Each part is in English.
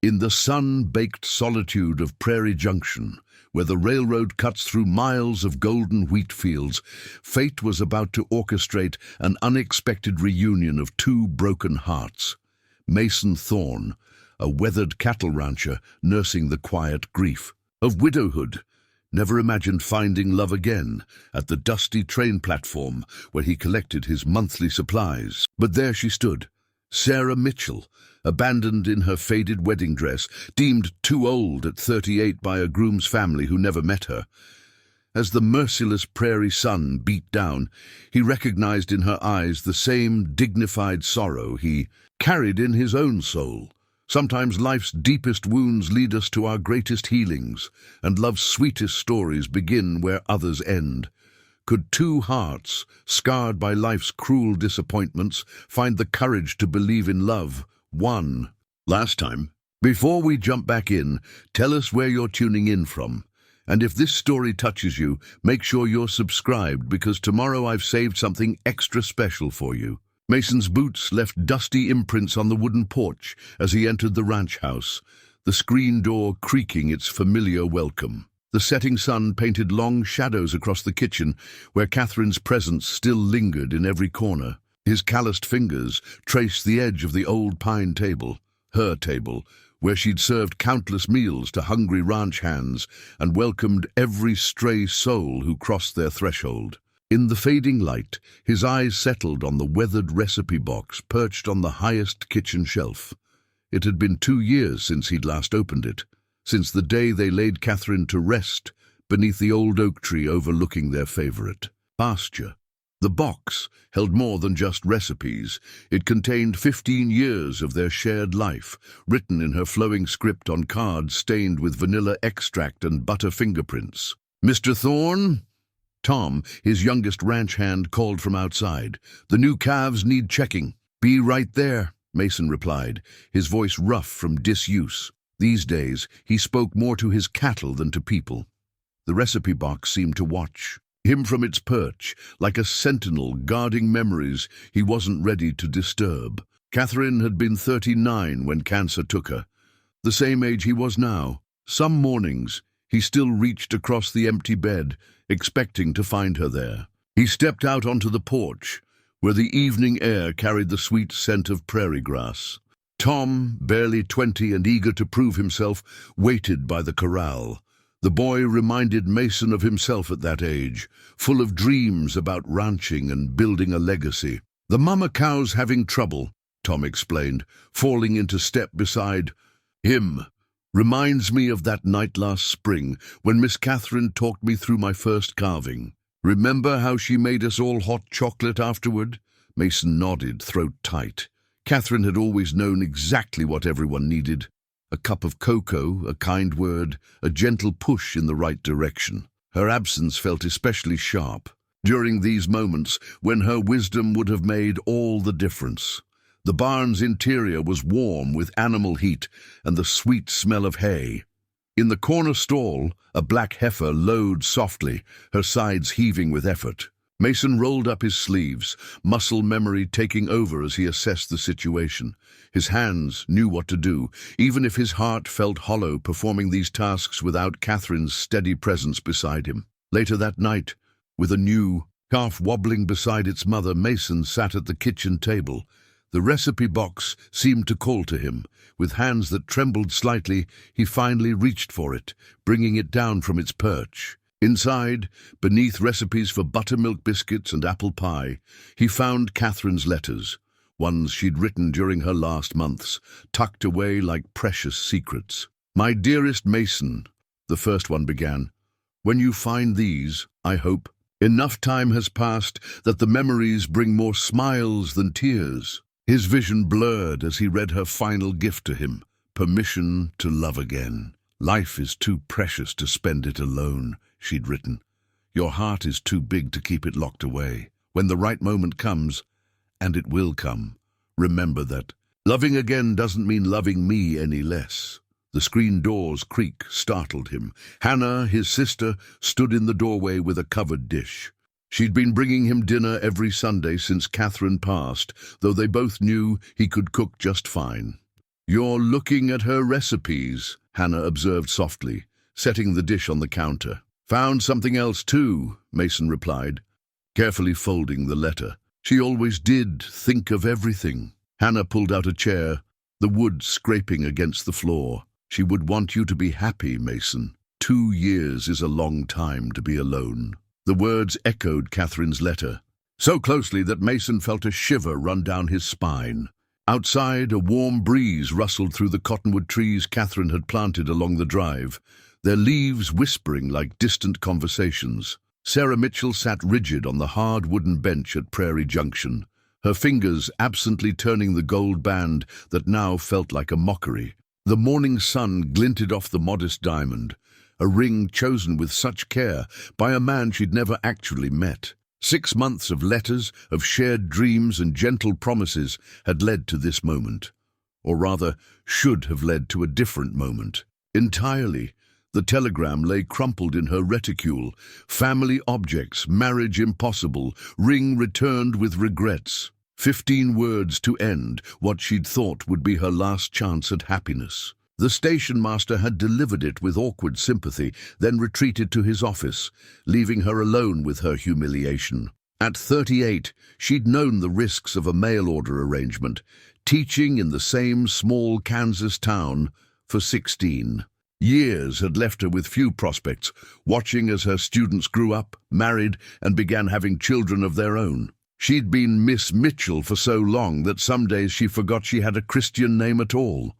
In the sun-baked solitude of Prairie Junction, where the railroad cuts through miles of golden wheat fields, fate was about to orchestrate an unexpected reunion of two broken hearts. Mason Thorne, a weathered cattle rancher nursing the quiet grief of widowhood, never imagined finding love again at the dusty train platform where he collected his monthly supplies. But there she stood, Sarah Mitchell, abandoned in her faded wedding dress, deemed too old at 38 by a groom's family who never met her. As the merciless prairie sun beat down, he recognized in her eyes the same dignified sorrow he carried in his own soul. Sometimes life's deepest wounds lead us to our greatest healings, and love's sweetest stories begin where others end. Could two hearts, scarred by life's cruel disappointments, find the courage to believe in love? One. Last time. Before we jump back in, tell us where you're tuning in from. And if this story touches you, make sure you're subscribed, because tomorrow I've saved something extra special for you. Mason's boots left dusty imprints on the wooden porch as he entered the ranch house, the screen door creaking its familiar welcome. The setting sun painted long shadows across the kitchen, where Catherine's presence still lingered in every corner. His calloused fingers traced the edge of the old pine table, her table, where she'd served countless meals to hungry ranch hands and welcomed every stray soul who crossed their threshold. In the fading light, his eyes settled on the weathered recipe box perched on the highest kitchen shelf. It had been 2 years since he'd last opened it, since the day they laid Catherine to rest beneath the old oak tree overlooking their favorite pasture. The box held more than just recipes. It contained 15 years of their shared life, written in her flowing script on cards stained with vanilla extract and butter fingerprints. "Mr. Thorne?" Tom, his youngest ranch hand, called from outside. "The new calves need checking." "Be right there," Mason replied, his voice rough from disuse. These days, he spoke more to his cattle than to people. The recipe box seemed to watch him from its perch, like a sentinel guarding memories he wasn't ready to disturb. Catherine had been 39 when cancer took her, the same age he was now. Some mornings, he still reached across the empty bed, expecting to find her there. He stepped out onto the porch, where the evening air carried the sweet scent of prairie grass. Tom, barely 20 and eager to prove himself, waited by the corral. The boy reminded Mason of himself at that age, full of dreams about ranching and building a legacy. "The mama cow's having trouble," Tom explained, falling into step beside him. "Reminds me of that night last spring when Miss Catherine talked me through my first calving. Remember how she made us all hot chocolate afterward?" Mason nodded, throat tight. Catherine had always known exactly what everyone needed. A cup of cocoa, a kind word, a gentle push in the right direction. Her absence felt especially sharp during these moments when her wisdom would have made all the difference. The barn's interior was warm with animal heat and the sweet smell of hay. In the corner stall, a black heifer lowed softly, her sides heaving with effort. Mason rolled up his sleeves, muscle memory taking over as he assessed the situation. His hands knew what to do, even if his heart felt hollow performing these tasks without Catherine's steady presence beside him. Later that night, with a new calf wobbling beside its mother, Mason sat at the kitchen table. The recipe box seemed to call to him. With hands that trembled slightly, he finally reached for it, bringing it down from its perch. Inside, beneath recipes for buttermilk biscuits and apple pie, he found Catherine's letters, ones she'd written during her last months, tucked away like precious secrets. "My dearest Mason," the first one began, "when you find these, I hope, enough time has passed that the memories bring more smiles than tears." His vision blurred as he read her final gift to him, permission to love again. "Life is too precious to spend it alone," she'd written. "Your heart is too big to keep it locked away. When the right moment comes, and it will come, remember that loving again doesn't mean loving me any less." The screen door's creak startled him. Hannah, his sister, stood in the doorway with a covered dish. She'd been bringing him dinner every Sunday since Catherine passed, though they both knew he could cook just fine. "You're looking at her recipes," Hannah observed softly, setting the dish on the counter. "Found something else too," Mason replied, carefully folding the letter. "She always did think of everything." Hannah pulled out a chair, the wood scraping against the floor. "She would want you to be happy, Mason. 2 years is a long time to be alone." The words echoed Catherine's letter, so closely that Mason felt a shiver run down his spine. Outside, a warm breeze rustled through the cottonwood trees Catherine had planted along the drive, their leaves whispering like distant conversations. Sarah Mitchell sat rigid on the hard wooden bench at Prairie Junction, her fingers absently turning the gold band that now felt like a mockery. The morning sun glinted off the modest diamond, a ring chosen with such care by a man she'd never actually met. 6 months of letters, of shared dreams and gentle promises had led to this moment. Or rather, should have led to a different moment. Entirely. The telegram lay crumpled in her reticule. Family objects, marriage impossible, ring returned with regrets. 15 words to end what she'd thought would be her last chance at happiness. The station master had delivered it with awkward sympathy, then retreated to his office, leaving her alone with her humiliation. At 38, she'd known the risks of a mail-order arrangement, teaching in the same small Kansas town for 16. Years had left her with few prospects, watching as her students grew up, married, and began having children of their own. She'd been Miss Mitchell for so long that some days she forgot she had a Christian name at all.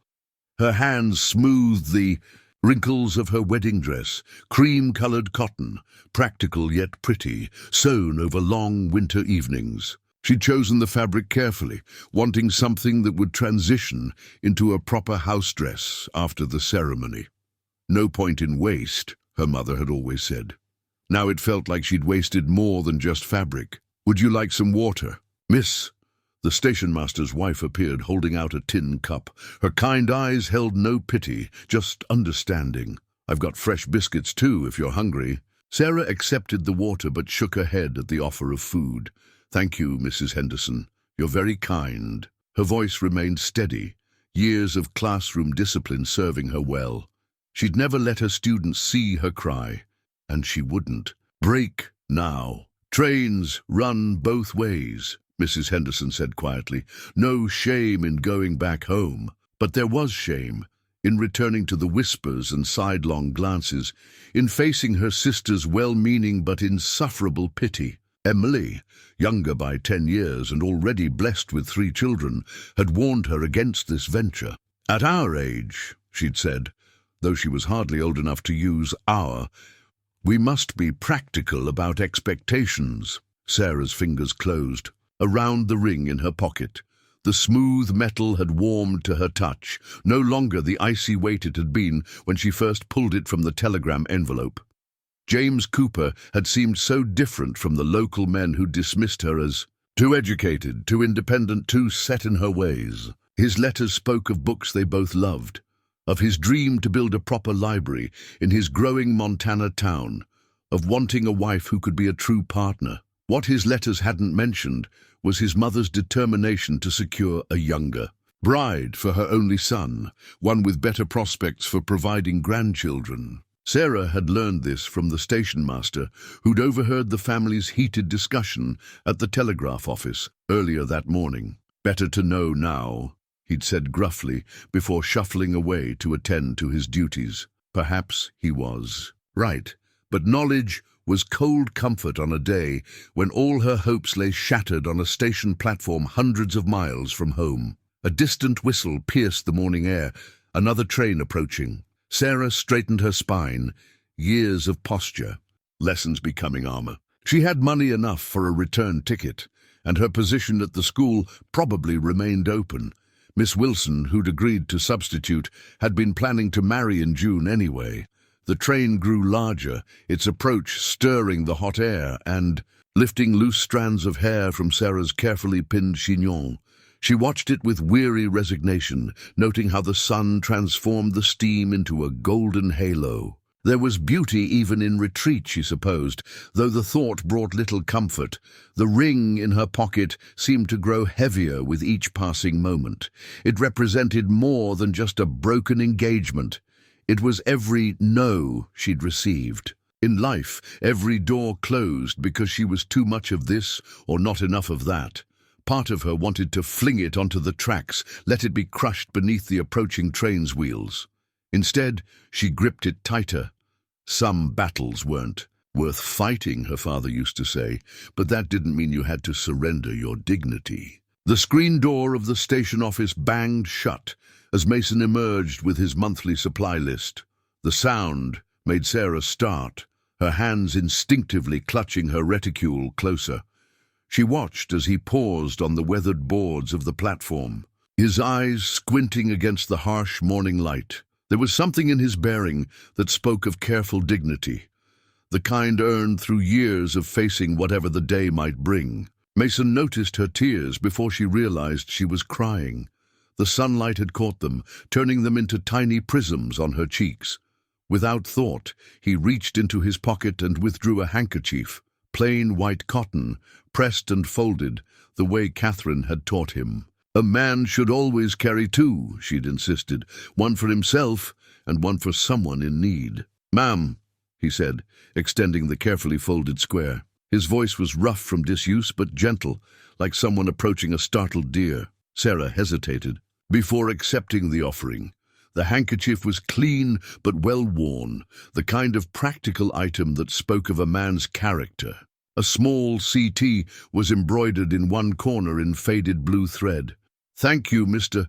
Her hands smoothed the wrinkles of her wedding dress, cream-colored cotton, practical yet pretty, sewn over long winter evenings. She'd chosen the fabric carefully, wanting something that would transition into a proper house dress after the ceremony. No point in waste, her mother had always said. Now it felt like she'd wasted more than just fabric. "Would you like some water?" "Miss." The station master's wife appeared, holding out a tin cup. Her kind eyes held no pity, just understanding. "I've got fresh biscuits too, if you're hungry." Sarah accepted the water but shook her head at the offer of food. "Thank you, Mrs. Henderson. You're very kind." Her voice remained steady, years of classroom discipline serving her well. She'd never let her students see her cry, and she wouldn't. "Break now. Trains run both ways," Mrs. Henderson said quietly. "No shame in going back home." But there was shame in returning to the whispers and sidelong glances, in facing her sister's well-meaning but insufferable pity. Emily, younger by 10 years and already blessed with 3 children, had warned her against this venture. "At our age," she'd said, though she was hardly old enough to use "our," "we must be practical about expectations." Sarah's fingers closed around the ring in her pocket. The smooth metal had warmed to her touch, no longer the icy weight it had been when she first pulled it from the telegram envelope. James Cooper had seemed so different from the local men who dismissed her as too educated, too independent, too set in her ways. His letters spoke of books they both loved, of his dream to build a proper library in his growing Montana town, of wanting a wife who could be a true partner. What his letters hadn't mentioned was his mother's determination to secure a younger bride for her only son, one with better prospects for providing grandchildren. Sarah had learned this from the station master, who'd overheard the family's heated discussion at the telegraph office earlier that morning. "Better to know now," he'd said gruffly before shuffling away to attend to his duties. Perhaps he was right, but knowledge was cold comfort on a day when all her hopes lay shattered on a station platform hundreds of miles from home. A distant whistle pierced the morning air, another train approaching. Sarah straightened her spine, years of posture, lessons becoming armor. She had money enough for a return ticket, and her position at the school probably remained open. Miss Wilson, who'd agreed to substitute, had been planning to marry in June anyway. The train grew larger, its approach stirring the hot air and lifting loose strands of hair from Sarah's carefully pinned chignon. She watched it with weary resignation, noting how the sun transformed the steam into a golden halo. There was beauty even in retreat, she supposed, though the thought brought little comfort. The ring in her pocket seemed to grow heavier with each passing moment. It represented more than just a broken engagement. It was every no she'd received. In life, every door closed because she was too much of this or not enough of that. Part of her wanted to fling it onto the tracks, let it be crushed beneath the approaching train's wheels. Instead, she gripped it tighter. Some battles weren't worth fighting, her father used to say, but that didn't mean you had to surrender your dignity. The screen door of the station office banged shut as Mason emerged with his monthly supply list. The sound made Sarah start, her hands instinctively clutching her reticule closer. She watched as he paused on the weathered boards of the platform, his eyes squinting against the harsh morning light. There was something in his bearing that spoke of careful dignity, the kind earned through years of facing whatever the day might bring. Mason noticed her tears before she realized she was crying. The sunlight had caught them, turning them into tiny prisms on her cheeks. Without thought, he reached into his pocket and withdrew a handkerchief, plain white cotton, pressed and folded, the way Catherine had taught him. A man should always carry two, she'd insisted, one for himself and one for someone in need. "Ma'am," he said, extending the carefully folded square. His voice was rough from disuse but gentle, like someone approaching a startled deer. Sarah hesitated before accepting the offering. The handkerchief was clean but well worn, the kind of practical item that spoke of a man's character. A small CT was embroidered in one corner in faded blue thread. "Thank you, Mr.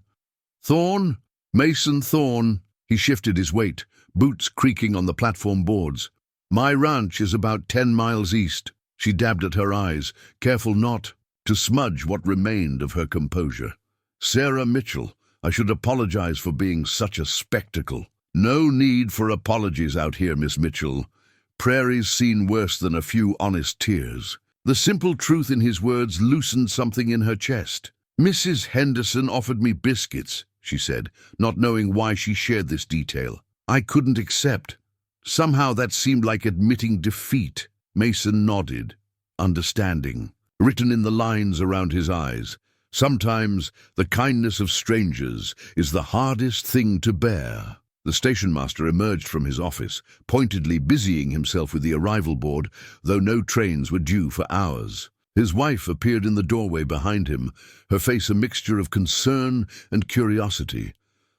Thorne? Mason Thorne." He shifted his weight, boots creaking on the platform boards. "My ranch is about 10 miles east." She dabbed at her eyes, careful not to smudge what remained of her composure. "Sarah Mitchell, I should apologize for being such a spectacle." "No need for apologies out here, Miss Mitchell. Prairie's seen worse than a few honest tears." The simple truth in his words loosened something in her chest. "Mrs. Henderson offered me biscuits," she said, not knowing why she shared this detail. "I couldn't accept. Somehow that seemed like admitting defeat." Mason nodded, understanding, written in the lines around his eyes. Sometimes the kindness of strangers is the hardest thing to bear. The station master emerged from his office, pointedly busying himself with the arrival board, though no trains were due for hours. His wife appeared in the doorway behind him, her face a mixture of concern and curiosity.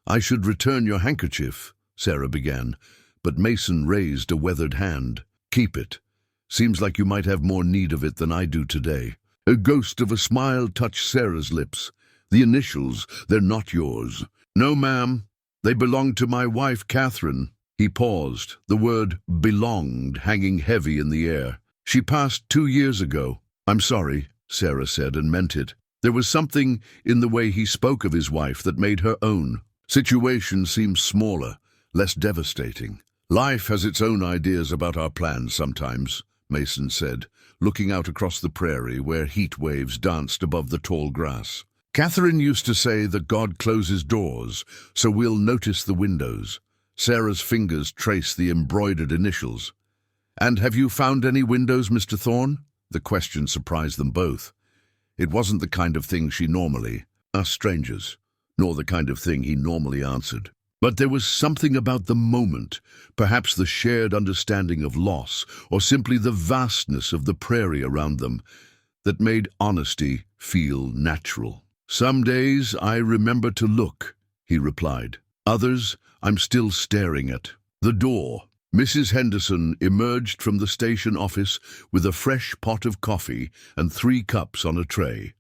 "I should return your handkerchief," Sarah began, but Mason raised a weathered hand. "Keep it. Seems like you might have more need of it than I do today." A ghost of a smile touched Sarah's lips. "The initials, they're not yours." "No, ma'am. They belong to my wife, Catherine." He paused, the word "belonged" hanging heavy in the air. "She passed 2 years ago." "I'm sorry," Sarah said, and meant it. There was something in the way he spoke of his wife that made her own. Situation seemed smaller, less devastating. "Life has its own ideas about our plans sometimes," Mason said, looking out across the prairie where heat waves danced above the tall grass. "Catherine used to say that God closes doors, so we'll notice the windows." Sarah's fingers traced the embroidered initials. "And have you found any windows, Mr. Thorne?" The question surprised them both. It wasn't the kind of thing she normally asked strangers, nor the kind of thing he normally answered. But there was something about the moment, perhaps the shared understanding of loss, or simply the vastness of the prairie around them, that made honesty feel natural. "Some days I remember to look," he replied. "Others I'm still staring at." The door. Mrs. Henderson emerged from the station office with a fresh pot of coffee and 3 cups on a tray.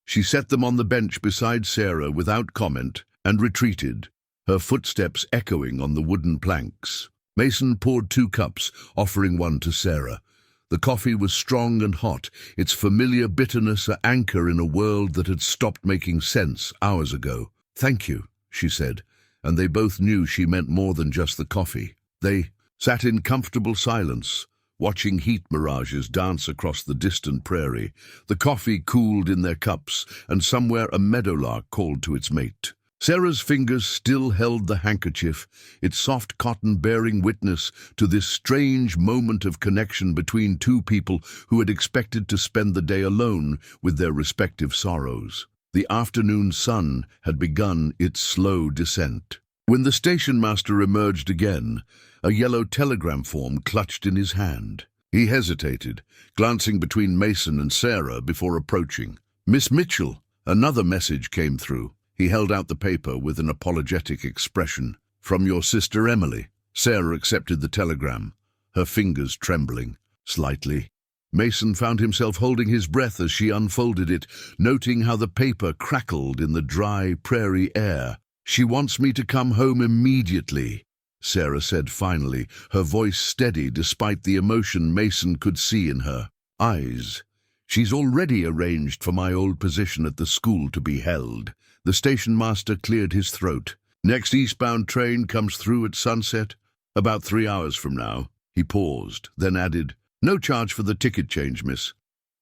She set them on the bench beside Sarah without comment and retreated, her footsteps echoing on the wooden planks. Mason poured 2 cups, offering one to Sarah. The coffee was strong and hot, its familiar bitterness an anchor in a world that had stopped making sense hours ago. "Thank you," she said, and they both knew she meant more than just the coffee. They sat in comfortable silence, watching heat mirages dance across the distant prairie. The coffee cooled in their cups, and somewhere a meadowlark called to its mate. Sarah's fingers still held the handkerchief, its soft cotton bearing witness to this strange moment of connection between two people who had expected to spend the day alone with their respective sorrows. The afternoon sun had begun its slow descent. When the station master emerged again, a yellow telegram form clutched in his hand. He hesitated, glancing between Mason and Sarah before approaching. "Miss Mitchell," another message came through. He held out the paper with an apologetic expression. "From your sister Emily." Sarah accepted the telegram, her fingers trembling slightly. Mason found himself holding his breath as she unfolded it, noting how the paper crackled in the dry prairie air. "She wants me to come home immediately," Sarah said finally, her voice steady despite the emotion Mason could see in her eyes. "She's already arranged for my old position at the school to be held." The station master cleared his throat. "Next eastbound train comes through at sunset, about 3 hours from now." He paused, then added, "No charge for the ticket change, miss.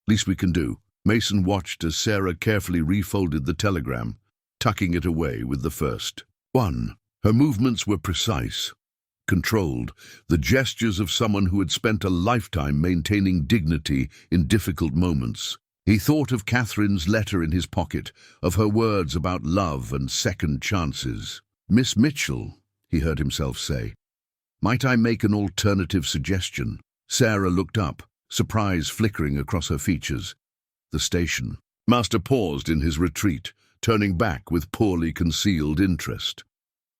Least we can do." Mason watched as Sarah carefully refolded the telegram, tucking it away with the first one. Her movements were precise, controlled, the gestures of someone who had spent a lifetime maintaining dignity in difficult moments. He thought of Catherine's letter in his pocket, of her words about love and second chances. "Miss Mitchell," he heard himself say, "might I make an alternative suggestion?" Sarah looked up, surprise flickering across her features. The station master paused in his retreat, turning back with poorly concealed interest.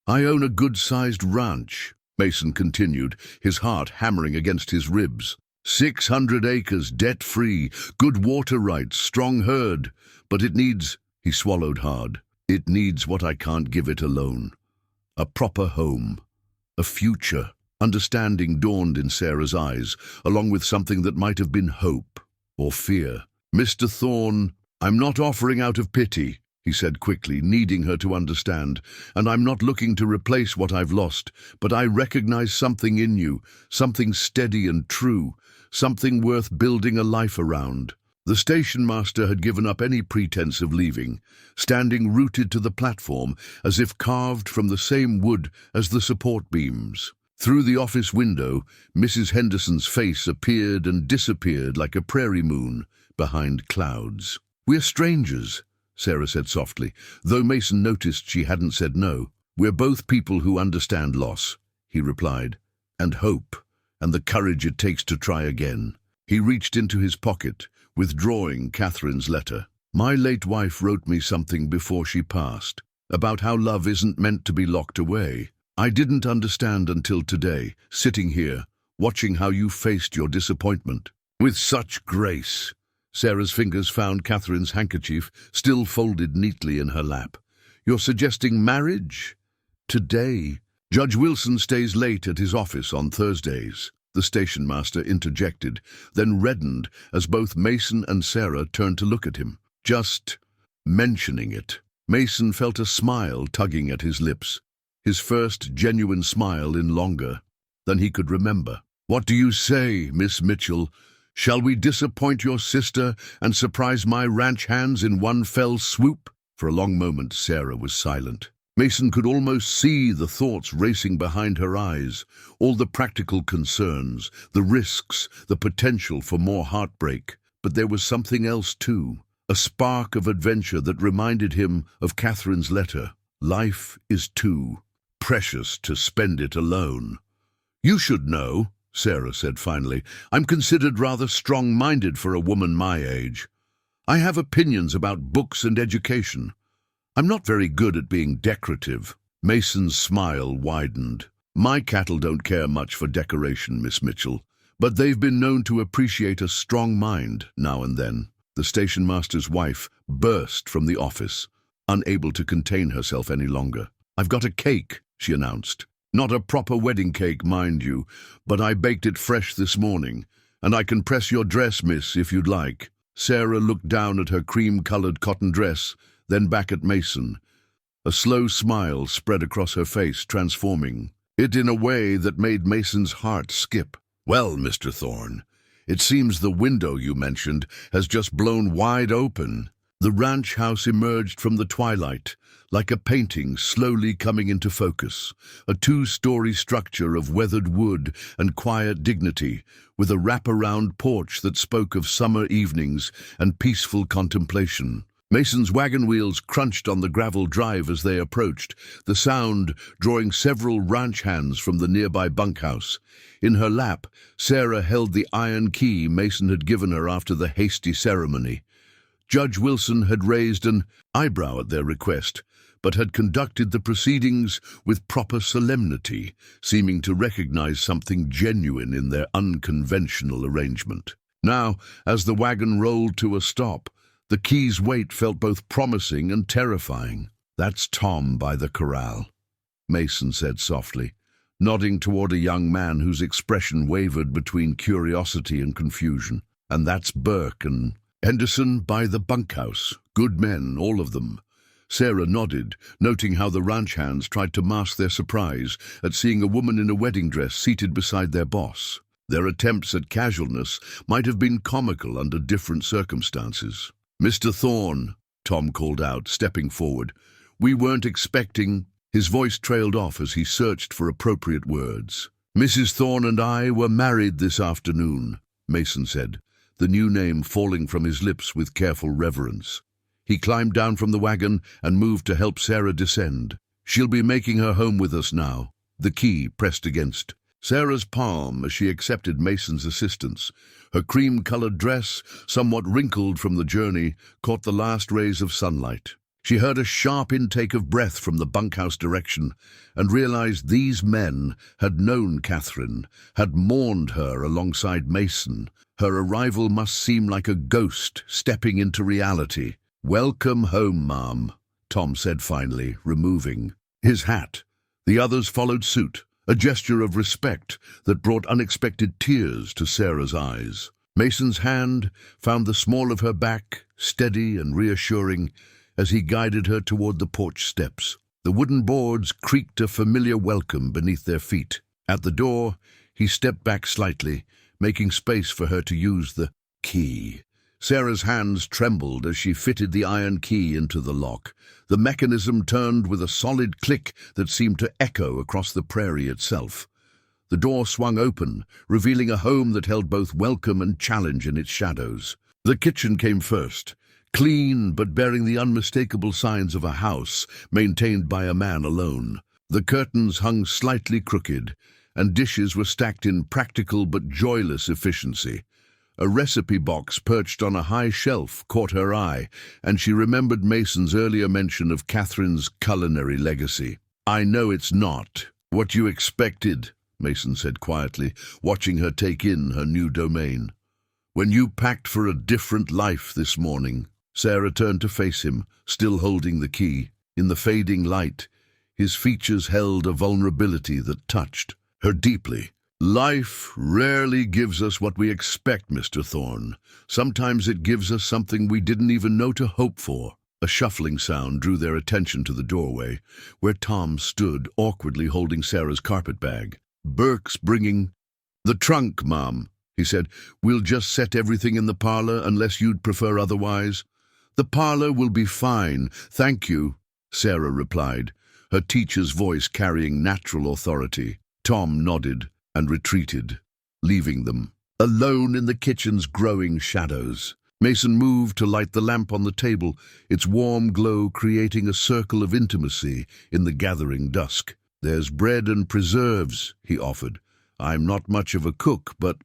"I own a good-sized ranch," Mason continued, his heart hammering against his ribs. 600 acres, debt-free, good water rights, strong herd. But it needs," he swallowed hard, "it needs what I can't give it alone. A proper home. A future." Understanding dawned in Sarah's eyes, along with something that might have been hope or fear. "Mr. Thorne, I'm not offering out of pity," he said quickly, needing her to understand, "and I'm not looking to replace what I've lost, but I recognize something in you, something steady and true, something worth building a life around." The station master had given up any pretense of leaving, standing rooted to the platform as if carved from the same wood as the support beams. Through the office window, Mrs. Henderson's face appeared and disappeared like a prairie moon behind clouds. "We're strangers," Sarah said softly, though Mason noticed she hadn't said no. "We're both people who understand loss," he replied, "and hope, and the courage it takes to try again." He reached into his pocket, withdrawing Catherine's letter. "My late wife wrote me something before she passed, about how love isn't meant to be locked away. I didn't understand until today, sitting here, watching how you faced your disappointment. With such grace." Sarah's fingers found Catherine's handkerchief, still folded neatly in her lap. "You're suggesting marriage? Today? Judge Wilson stays late at his office on Thursdays," the station master interjected, then reddened as both Mason and Sarah turned to look at him. "Just mentioning it." Mason felt a smile tugging at his lips, his first genuine smile in longer than he could remember. "What do you say, Miss Mitchell? Shall we disappoint your sister and surprise my ranch hands in one fell swoop?" For a long moment Sarah was silent. Mason could almost see the thoughts racing behind her eyes, all the practical concerns, the risks, the potential for more heartbreak. But there was something else too, a spark of adventure that reminded him of Catherine's letter. Life is too precious to spend it alone. "You should know," Sarah said finally. "I'm considered rather strong-minded for a woman my age. I have opinions about books and education. I'm not very good at being decorative." Mason's smile widened. "My cattle don't care much for decoration, Miss Mitchell, but they've been known to appreciate a strong mind now and then." The station master's wife burst from the office, unable to contain herself any longer. "I've got a cake," she announced. "Not a proper wedding cake, mind you, but I baked it fresh this morning, and I can press your dress, miss, if you'd like." Sarah looked down at her cream-colored cotton dress, then back at Mason. A slow smile spread across her face, transforming it in a way that made Mason's heart skip. "Well, Mr. Thorne, it seems the window you mentioned has just blown wide open." The ranch house emerged from the twilight, like a painting slowly coming into focus, a two-story structure of weathered wood and quiet dignity, with a wraparound porch that spoke of summer evenings and peaceful contemplation. Mason's wagon wheels crunched on the gravel drive as they approached, the sound drawing several ranch hands from the nearby bunkhouse. In her lap, Sarah held the iron key Mason had given her after the hasty ceremony. Judge Wilson had raised an eyebrow at their request, but had conducted the proceedings with proper solemnity, seeming to recognize something genuine in their unconventional arrangement. Now, as the wagon rolled to a stop, the key's weight felt both promising and terrifying. "That's Tom by the corral," Mason said softly, nodding toward a young man whose expression wavered between curiosity and confusion. "And that's Burke and Henderson by the bunkhouse. Good men, all of them." Sarah nodded, noting how the ranch hands tried to mask their surprise at seeing a woman in a wedding dress seated beside their boss. Their attempts at casualness might have been comical under different circumstances. "Mr. Thorne," Tom called out, stepping forward. "We weren't expecting—" His voice trailed off as he searched for appropriate words. "Mrs. Thorne and I were married this afternoon," Mason said, the new name falling from his lips with careful reverence. He climbed down from the wagon and moved to help Sarah descend. "She'll be making her home with us now," the key pressed against Sarah's palm as she accepted Mason's assistance. Her cream-colored dress, somewhat wrinkled from the journey, caught the last rays of sunlight. She heard a sharp intake of breath from the bunkhouse direction and realized these men had known Catherine, had mourned her alongside Mason. Her arrival must seem like a ghost stepping into reality. "Welcome home, ma'am," Tom said finally, removing his hat. The others followed suit, a gesture of respect that brought unexpected tears to Sarah's eyes. Mason's hand found the small of her back, steady and reassuring, as he guided her toward the porch steps. The wooden boards creaked a familiar welcome beneath their feet. At the door, he stepped back slightly, making space for her to use the key. Sarah's hands trembled as she fitted the iron key into the lock. The mechanism turned with a solid click that seemed to echo across the prairie itself. The door swung open, revealing a home that held both welcome and challenge in its shadows. The kitchen came first, clean but bearing the unmistakable signs of a house maintained by a man alone. The curtains hung slightly crooked, and dishes were stacked in practical but joyless efficiency. A recipe box perched on a high shelf caught her eye, and she remembered Mason's earlier mention of Catherine's culinary legacy. "I know it's not what you expected," Mason said quietly, watching her take in her new domain. "When you packed for a different life this morning." Sarah turned to face him, still holding the key. In the fading light, his features held a vulnerability that touched her deeply. "Life rarely gives us what we expect, Mr. Thorne. Sometimes it gives us something we didn't even know to hope for." A shuffling sound drew their attention to the doorway, where Tom stood awkwardly holding Sarah's carpet bag. "Burke's bringing—" "The trunk, Mom," he said. "We'll just set everything in the parlor unless you'd prefer otherwise." "The parlor will be fine, thank you," Sarah replied, her teacher's voice carrying natural authority. Tom nodded and retreated, leaving them alone in the kitchen's growing shadows. Mason moved to light the lamp on the table, its warm glow creating a circle of intimacy in the gathering dusk. "There's bread and preserves," he offered. "I'm not much of a cook, but—"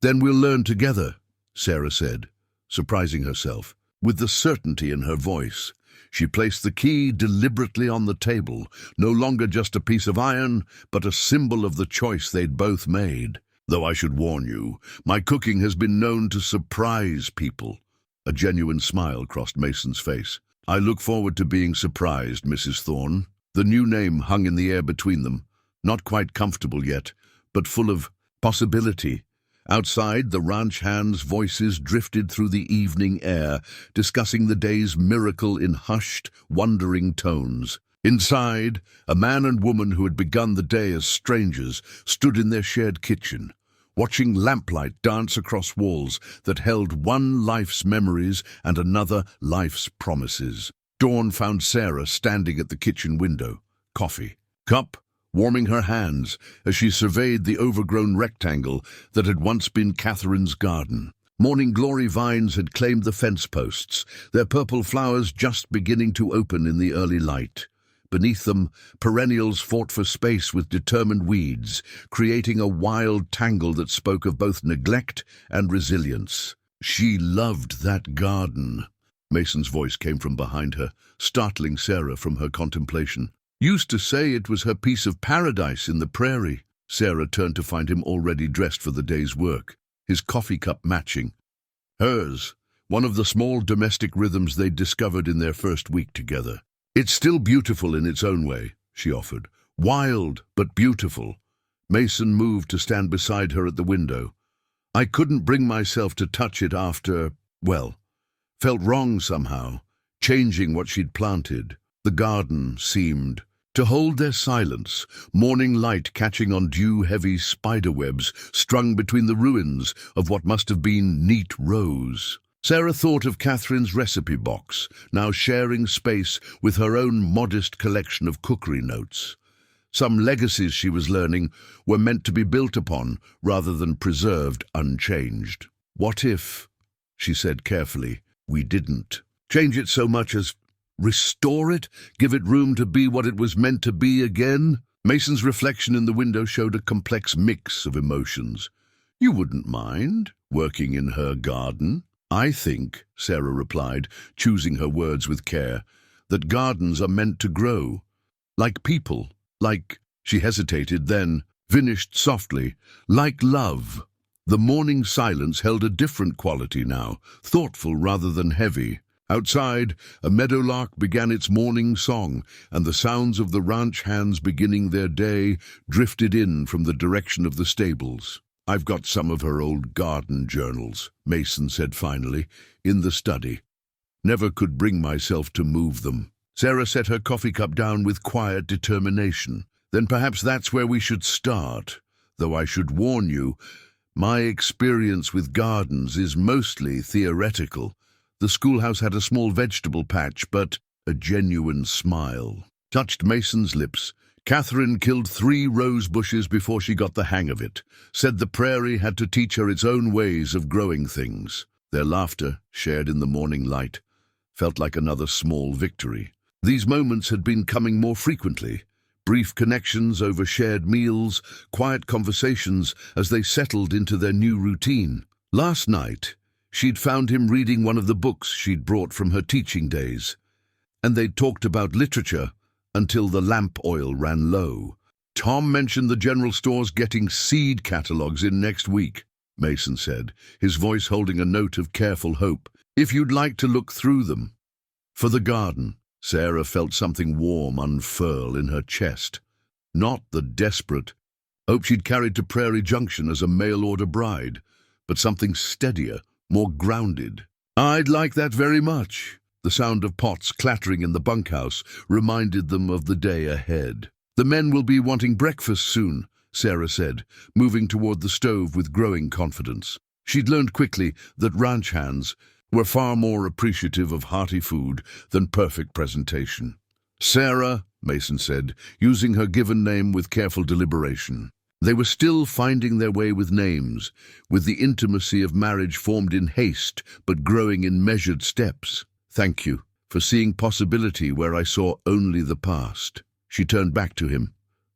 "Then we'll learn together," Sarah said, surprising herself. With the certainty in her voice, she placed the key deliberately on the table, no longer just a piece of iron, but a symbol of the choice they'd both made. "Though I should warn you, my cooking has been known to surprise people." A genuine smile crossed Mason's face. "I look forward to being surprised, Mrs. Thorne." The new name hung in the air between them, not quite comfortable yet, but full of possibility. Outside, the ranch hands' voices drifted through the evening air, discussing the day's miracle in hushed, wondering tones. Inside, a man and woman who had begun the day as strangers stood in their shared kitchen. watching lamplight dance across walls that held one life's memories and another life's promises. Dawn found Sarah standing at the kitchen window, coffee cup warming her hands as she surveyed the overgrown rectangle that had once been Catherine's garden. Morning glory vines had claimed the fence posts, their purple flowers just beginning to open in the early light. Beneath them, perennials fought for space with determined weeds, creating a wild tangle that spoke of both neglect and resilience. She loved that garden. Mason's voice came from behind her, startling Sarah from her contemplation. Used to say it was her piece of paradise in the prairie. Sarah turned to find him already dressed for the day's work, his coffee cup matching. Hers, one of the small domestic rhythms they'd discovered in their first week together. It's still beautiful in its own way, she offered. Wild, but beautiful. Mason moved to stand beside her at the window. I couldn't bring myself to touch it after, felt wrong somehow, changing what she'd planted. The garden seemed to hold their silence, morning light catching on dew-heavy spiderwebs strung between the ruins of what must have been neat rows. Sarah thought of Catherine's recipe box, now sharing space with her own modest collection of cookery notes. Some legacies she was learning were meant to be built upon rather than preserved unchanged. What if, she said carefully, we didn't change it so much as restore it, give it room to be what it was meant to be again? Mason's reflection in the window showed a complex mix of emotions. You wouldn't mind working in her garden? I think, Sarah replied, choosing her words with care, that gardens are meant to grow. Like people, like, she hesitated, then finished softly, like love. The morning silence held a different quality now, thoughtful rather than heavy. Outside, a meadowlark began its morning song, and the sounds of the ranch hands beginning their day drifted in from the direction of the stables. I've got some of her old garden journals, Mason said finally, in the study. Never could bring myself to move them. Sarah set her coffee cup down with quiet determination. Then perhaps that's where we should start, though I should warn you, my experience with gardens is mostly theoretical. The schoolhouse had a small vegetable patch, but a genuine smile touched Mason's lips. Catherine killed 3 rose bushes before she got the hang of it, said the prairie had to teach her its own ways of growing things. Their laughter, shared in the morning light, felt like another small victory. These moments had been coming more frequently, brief connections over shared meals, quiet conversations as they settled into their new routine. Last night, she'd found him reading one of the books she'd brought from her teaching days, and they'd talked about literature until the lamp oil ran low. Tom mentioned the general store's getting seed catalogues in next week, Mason said, his voice holding a note of careful hope. If you'd like to look through them. For the garden, Sarah felt something warm unfurl in her chest. Not the desperate hope she'd carried to Prairie Junction as a mail-order bride, but something steadier, more grounded. I'd like that very much. The sound of pots clattering in the bunkhouse reminded them of the day ahead. The men will be wanting breakfast soon, Sarah said, moving toward the stove with growing confidence. She'd learned quickly that ranch hands were far more appreciative of hearty food than perfect presentation. Sarah, Mason said, using her given name with careful deliberation. They were still finding their way with names, with the intimacy of marriage formed in haste but growing in measured steps. Thank you for seeing possibility where I saw only the past. She turned back to him,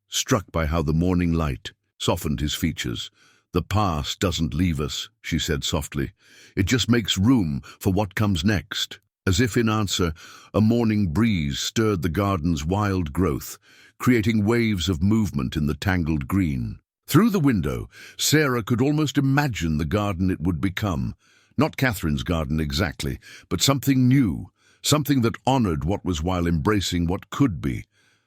struck by how the morning light softened his features. The past doesn't leave us, she said softly. It just makes room for what comes next. As if in answer, a morning breeze stirred the garden's wild growth, creating waves of movement in the tangled green. Through the window, Sarah could almost imagine the garden it would become. Not Catherine's garden exactly, but something new, something that honored what was while embracing what could be.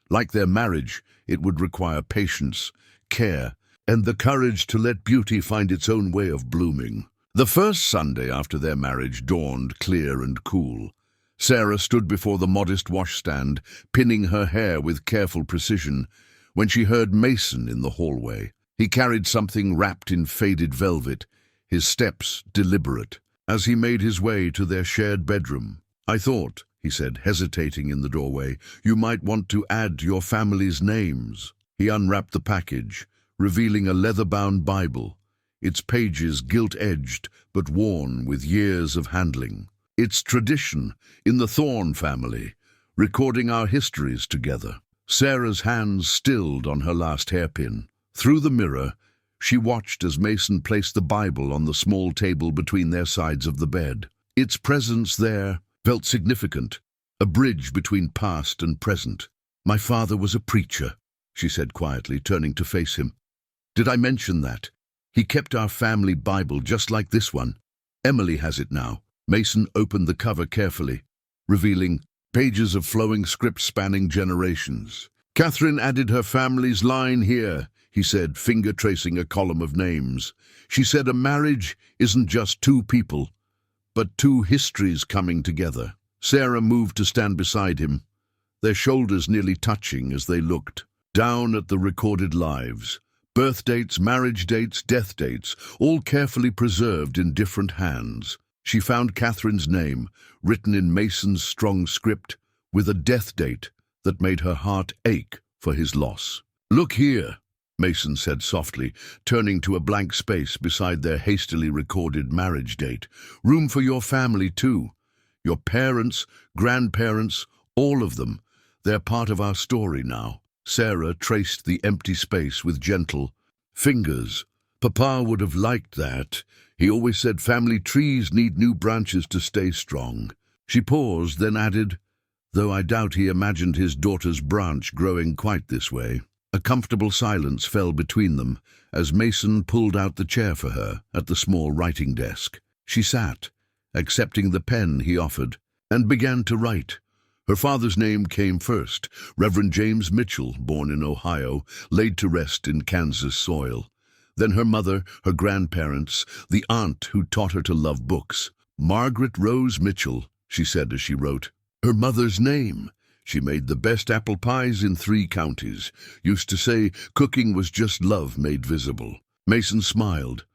Like their marriage, it would require patience, care, and the courage to let beauty find its own way of blooming. The first Sunday after their marriage dawned clear and cool. Sarah stood before the modest washstand, pinning her hair with careful precision, when she heard Mason in the hallway. He carried something wrapped in faded velvet, his steps deliberate, as he made his way to their shared bedroom. "I thought," he said, hesitating in the doorway, "you might want to add your family's names." He unwrapped the package, revealing a leather-bound Bible, its pages gilt-edged but worn with years of handling. "It's tradition in the Thorne family, recording our histories together." Sarah's hands stilled on her last hairpin. Through the mirror, she watched as Mason placed the Bible on the small table between their sides of the bed. Its presence there felt significant, a bridge between past and present. "My father was a preacher," she said quietly, turning to face him. "Did I mention that? He kept our family Bible just like this one. Emily has it now." Mason opened the cover carefully, revealing pages of flowing script spanning generations. "Catherine added her family's line here," he said, finger-tracing a column of names. "She said a marriage isn't just two people, but two histories coming together." Sarah moved to stand beside him, their shoulders nearly touching as they looked down at the recorded lives. Birth dates, marriage dates, death dates, all carefully preserved in different hands. She found Catherine's name, written in Mason's strong script, with a death date that made her heart ache for his loss. "Look here," Mason said softly, turning to a blank space beside their hastily recorded marriage date. "Room for your family, too. Your parents, grandparents, all of them. They're part of our story now." Sarah traced the empty space with gentle fingers. "Papa would have liked that. He always said family trees need new branches to stay strong." She paused, then added, "Though I doubt he imagined his daughter's branch growing quite this way." A comfortable silence fell between them as Mason pulled out the chair for her at the small writing desk. She sat, accepting the pen he offered, and began to write. Her father's name came first, Reverend James Mitchell, born in Ohio, laid to rest in Kansas soil. Then her mother, her grandparents, the aunt who taught her to love books. "Margaret Rose Mitchell," she said as she wrote. Her mother's name. She made the best apple pies in 3 counties. Used to say cooking was just love made visible. Mason smiled.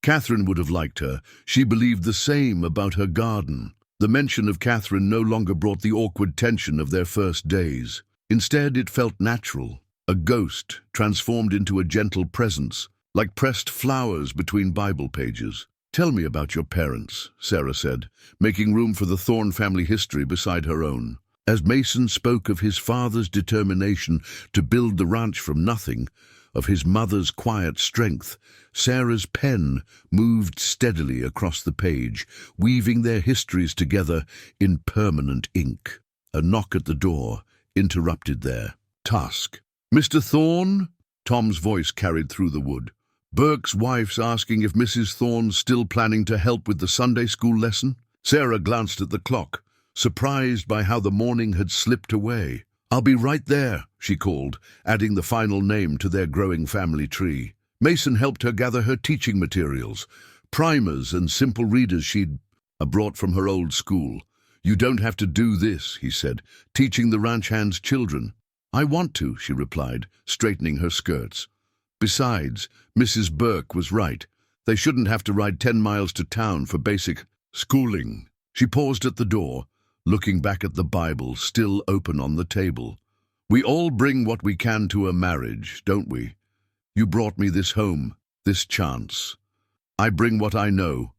Catherine would have liked her. She believed the same about her garden. The mention of Catherine no longer brought the awkward tension of their first days. Instead, it felt natural, a ghost transformed into a gentle presence, like pressed flowers between Bible pages. "Tell me about your parents," Sarah said, making room for the Thorne family history beside her own. As Mason spoke of his father's determination to build the ranch from nothing, of his mother's quiet strength, Sarah's pen moved steadily across the page, weaving their histories together in permanent ink. A knock at the door interrupted their task. "Mr. Thorne?" Tom's voice carried through the wood. "Burke's wife's asking if Mrs. Thorne's still planning to help with the Sunday school lesson." Sarah glanced at the clock, surprised by how the morning had slipped away. "I'll be right there," she called, adding the final name to their growing family tree. Mason helped her gather her teaching materials, primers and simple readers she'd brought from her old school. "You don't have to do this," he said, "teaching the ranch hand's children." "I want to," she replied, straightening her skirts. Besides, Mrs. Burke was right. They shouldn't have to ride 10 miles to town for basic schooling. She paused at the door, looking back at the Bible still open on the table. "We all bring what we can to a marriage, don't we? You brought me this home, this chance. I bring what I know,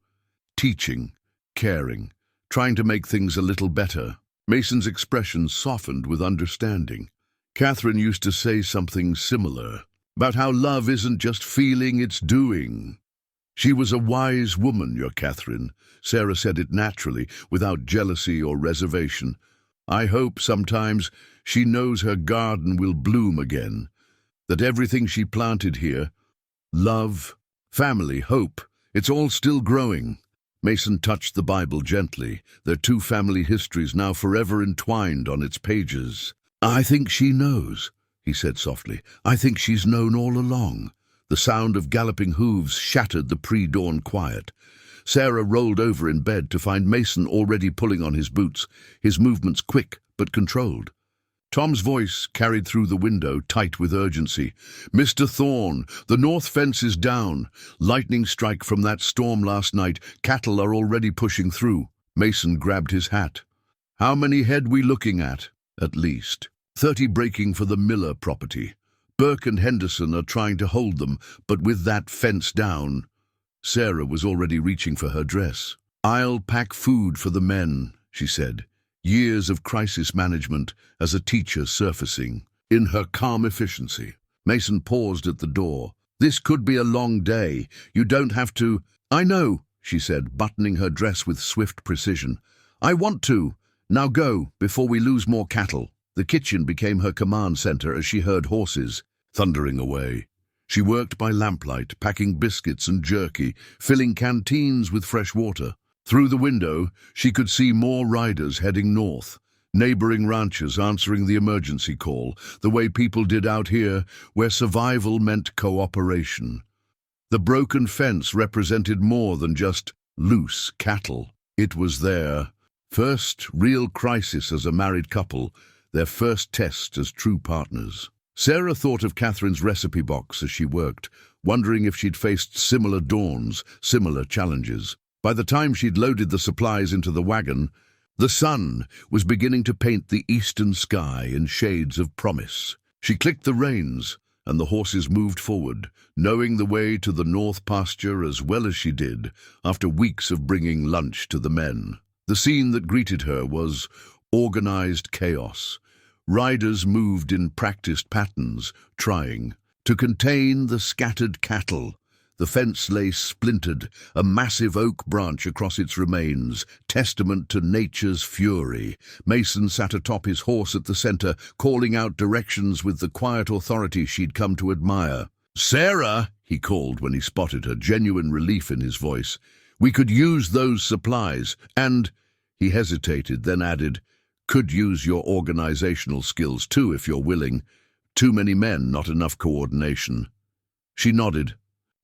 teaching, caring, trying to make things a little better." Mason's expression softened with understanding. Catherine used to say something similar, about how love isn't just feeling, it's doing. "She was a wise woman, your Catherine." Sarah said it naturally, without jealousy or reservation. "I hope sometimes she knows her garden will bloom again, that everything she planted here, love, family, hope, it's all still growing." Mason touched the Bible gently, their 2 family histories now forever entwined on its pages. "I think she knows," he said softly. "I think she's known all along." The sound of galloping hooves shattered the pre-dawn quiet. Sarah rolled over in bed to find Mason already pulling on his boots, his movements quick but controlled. Tom's voice carried through the window, tight with urgency. "Mr. Thorne, the north fence is down. Lightning strike from that storm last night. Cattle are already pushing through." Mason grabbed his hat. "How many head we looking at?" "At least 30 breaking for the Miller property. Burke and Henderson are trying to hold them, but with that fence down..." Sarah was already reaching for her dress. "I'll pack food for the men," she said. Years of crisis management as a teacher surfacing in her calm efficiency. Mason paused at the door. "This could be a long day. You don't have to..." "I know," she said, buttoning her dress with swift precision. "I want to. Now go, before we lose more cattle." The kitchen became her command center as she heard horses thundering away. She worked by lamplight, packing biscuits and jerky, filling canteens with fresh water. Through the window, she could see more riders heading north, neighboring ranches answering the emergency call, the way people did out here, where survival meant cooperation. The broken fence represented more than just loose cattle. It was their first real crisis as a married couple, their first test as true partners. Sarah thought of Catherine's recipe box as she worked, wondering if she'd faced similar dawns, similar challenges. By the time she'd loaded the supplies into the wagon, the sun was beginning to paint the eastern sky in shades of promise. She clicked the reins, and the horses moved forward, knowing the way to the north pasture as well as she did, after weeks of bringing lunch to the men. The scene that greeted her was organized chaos. Riders moved in practiced patterns, trying to contain the scattered cattle. The fence lay splintered, a massive oak branch across its remains, testament to nature's fury. Mason sat atop his horse at the center, calling out directions with the quiet authority she'd come to admire. "Sarah," he called when he spotted her, genuine relief in his voice. "We could use those supplies, and..." He hesitated, then added, "could use your organizational skills too, if you're willing. Too many men, not enough coordination." She nodded,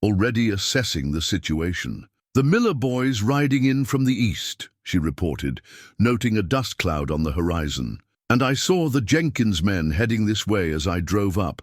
already assessing the situation. "The Miller boys riding in from the east," she reported, noting a dust cloud on the horizon. "And I saw the Jenkins men heading this way as I drove up.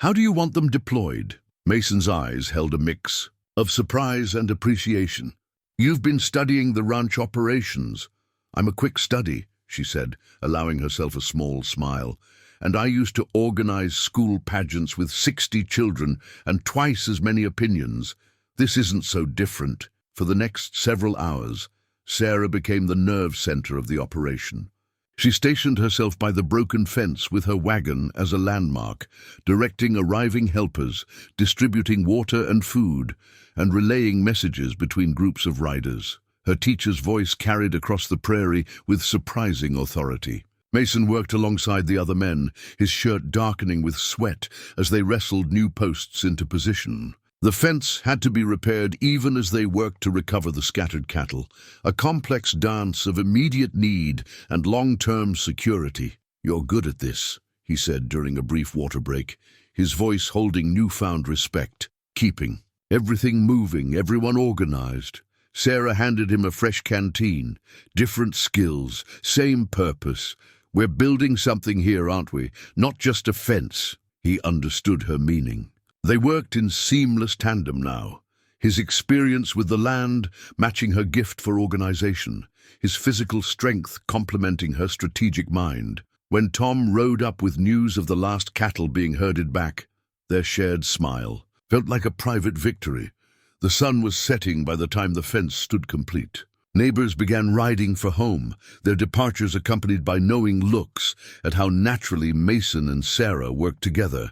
How do you want them deployed?" Mason's eyes held a mix of surprise and appreciation. "You've been studying the ranch operations." "I'm a quick study," she said, allowing herself a small smile. "And I used to organize school pageants with 60 children and twice as many opinions. This isn't so different." For the next several hours, Sarah became the nerve center of the operation. She stationed herself by the broken fence with her wagon as a landmark, directing arriving helpers, distributing water and food, and relaying messages between groups of riders. Her teacher's voice carried across the prairie with surprising authority. Mason worked alongside the other men, his shirt darkening with sweat as they wrestled new posts into position. The fence had to be repaired even as they worked to recover the scattered cattle, a complex dance of immediate need and long-term security. "You're good at this," he said during a brief water break, his voice holding newfound respect. "Keeping everything moving, everyone organized." Sarah handed him a fresh canteen. "Different skills, same purpose. We're building something here, aren't we? Not just a fence." He understood her meaning. They worked in seamless tandem now, his experience with the land matching her gift for organization, his physical strength complementing her strategic mind. When Tom rode up with news of the last cattle being herded back, their shared smile felt like a private victory. The sun was setting by the time the fence stood complete. Neighbors began riding for home, their departures accompanied by knowing looks at how naturally Mason and Sarah worked together.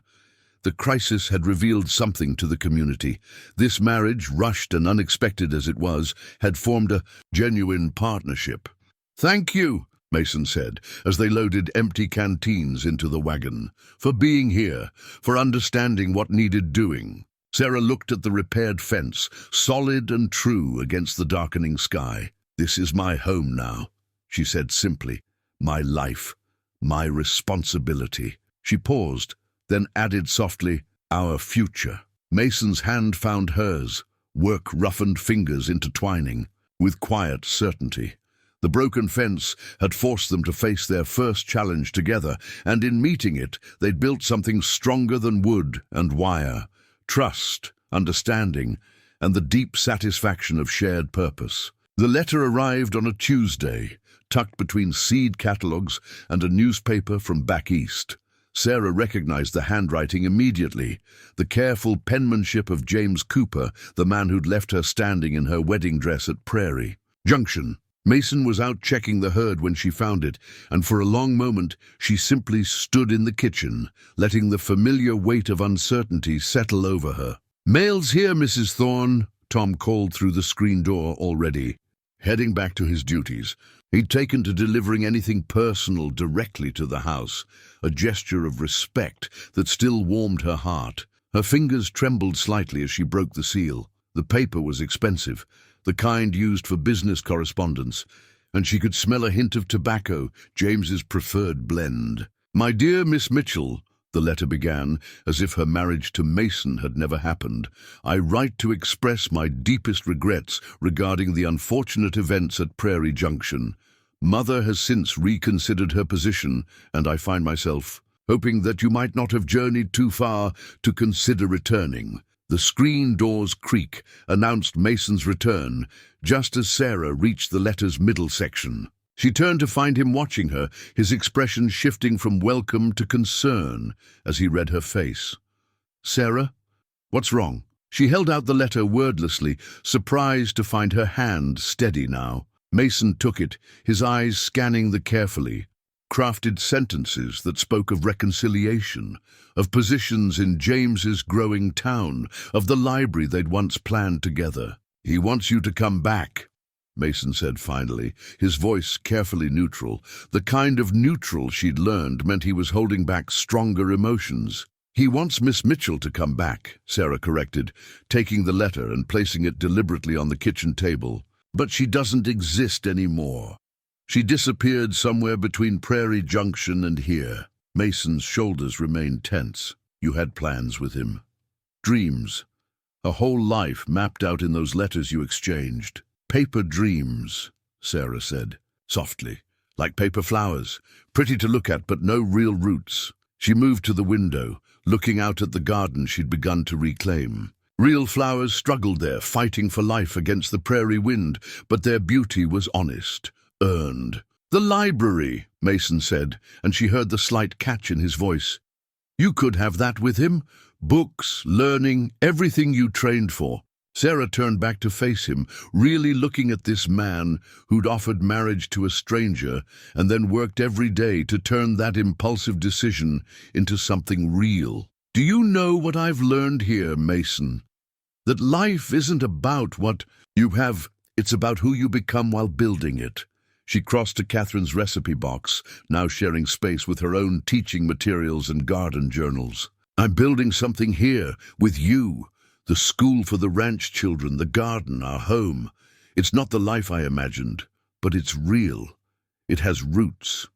The crisis had revealed something to the community. This marriage, rushed and unexpected as it was, had formed a genuine partnership. "Thank you," Mason said, as they loaded empty canteens into the wagon, "for being here, for understanding what needed doing." Sarah looked at the repaired fence, solid and true against the darkening sky. "This is my home now," she said simply. "My life, my responsibility." She paused, then added softly, "Our future." Mason's hand found hers, work-roughened fingers intertwining. With quiet certainty, The broken fence had forced them to face their first challenge together, and in meeting it, they'd built something stronger than wood and wire: trust, understanding, and the deep satisfaction of shared purpose. The letter arrived on a Tuesday, tucked between seed catalogues and a newspaper from back east. Sarah recognized the handwriting immediately, the careful penmanship of James Cooper, the man who'd left her standing in her wedding dress at Prairie Junction. Mason was out checking the herd when she found it, and for a long moment she simply stood in the kitchen, letting the familiar weight of uncertainty settle over her. "Mail's here, Mrs. Thorne," Tom called through the screen door already. Heading back to his duties, he'd taken to delivering anything personal directly to the house, a gesture of respect that still warmed her heart. Her fingers trembled slightly as she broke the seal. The paper was expensive, the kind used for business correspondence, and she could smell a hint of tobacco, James's preferred blend. "My dear Miss Mitchell," the letter began, as if her marriage to Mason had never happened, "I write to express my deepest regrets regarding the unfortunate events at Prairie Junction. Mother has since reconsidered her position, and I find myself hoping that you might not have journeyed too far to consider returning." The screen door's creak announced Mason's return, just as Sarah reached the letter's middle section. She turned to find him watching her, his expression shifting from welcome to concern as he read her face. "Sarah, what's wrong?" She held out the letter wordlessly, surprised to find her hand steady now. Mason took it, his eyes scanning the carefully crafted sentences that spoke of reconciliation, of positions in James's growing town, of the library they'd once planned together. "He wants you to come back," Mason said finally, his voice carefully neutral. The kind of neutral she'd learned meant he was holding back stronger emotions. "He wants Miss Mitchell to come back," Sarah corrected, taking the letter and placing it deliberately on the kitchen table. "But she doesn't exist anymore. She disappeared somewhere between Prairie Junction and here." Mason's shoulders remained tense. "You had plans with him. Dreams. A whole life mapped out in those letters you exchanged. Paper dreams," Sarah said, softly, "like paper flowers, pretty to look at but no real roots." She moved to the window, looking out at the garden she'd begun to reclaim. Real flowers struggled there, fighting for life against the prairie wind, but their beauty was honest, earned. "The library," Mason said, and she heard the slight catch in his voice. "You could have that with him. Books, learning, everything you trained for." Sarah turned back to face him, really looking at this man who'd offered marriage to a stranger and then worked every day to turn that impulsive decision into something real. "Do you know what I've learned here, Mason? That life isn't about what you have, it's about who you become while building it." She crossed to Catherine's recipe box, now sharing space with her own teaching materials and garden journals. "I'm building something here, with you. The school for the ranch children, the garden, our home. It's not the life I imagined, but it's real. It has roots.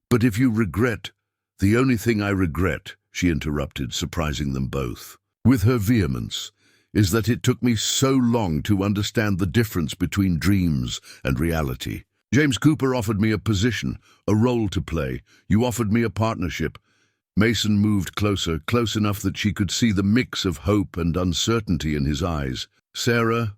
But if you regret, the only thing I regret," she interrupted, surprising them both with her vehemence, "is that it took me so long to understand the difference between dreams and reality. James Cooper offered me a position, a role to play. You offered me a partnership." Mason moved closer, close enough that she could see the mix of hope and uncertainty in his eyes. "Sarah,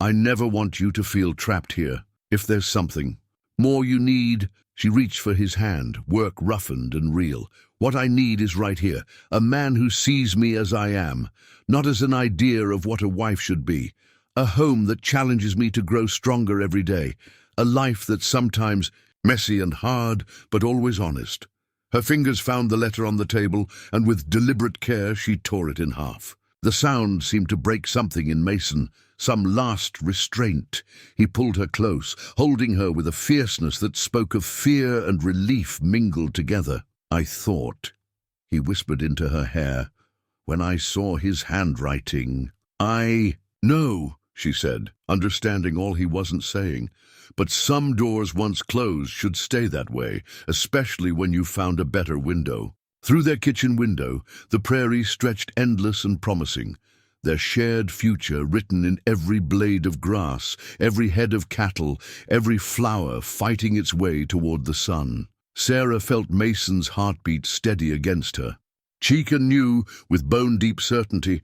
I never want you to feel trapped here. If there's something more you need," she reached for his hand, work roughened and real. "What I need is right here, a man who sees me as I am, not as an idea of what a wife should be, a home that challenges me to grow stronger every day, a life that's sometimes messy and hard, but always honest." Her fingers found the letter on the table, and with deliberate care she tore it in half. The sound seemed to break something in Mason, some last restraint. He pulled her close, holding her with a fierceness that spoke of fear and relief mingled together. "I thought," he whispered into her hair, "when I saw his handwriting, No," she said, understanding all he wasn't saying. "But some doors once closed should stay that way, especially when you've found a better window." Through their kitchen window, the prairie stretched endless and promising. their shared future written in every blade of grass, every head of cattle, every flower fighting its way toward the sun. Sarah felt Mason's heartbeat steady against her. Chica knew, with bone-deep certainty,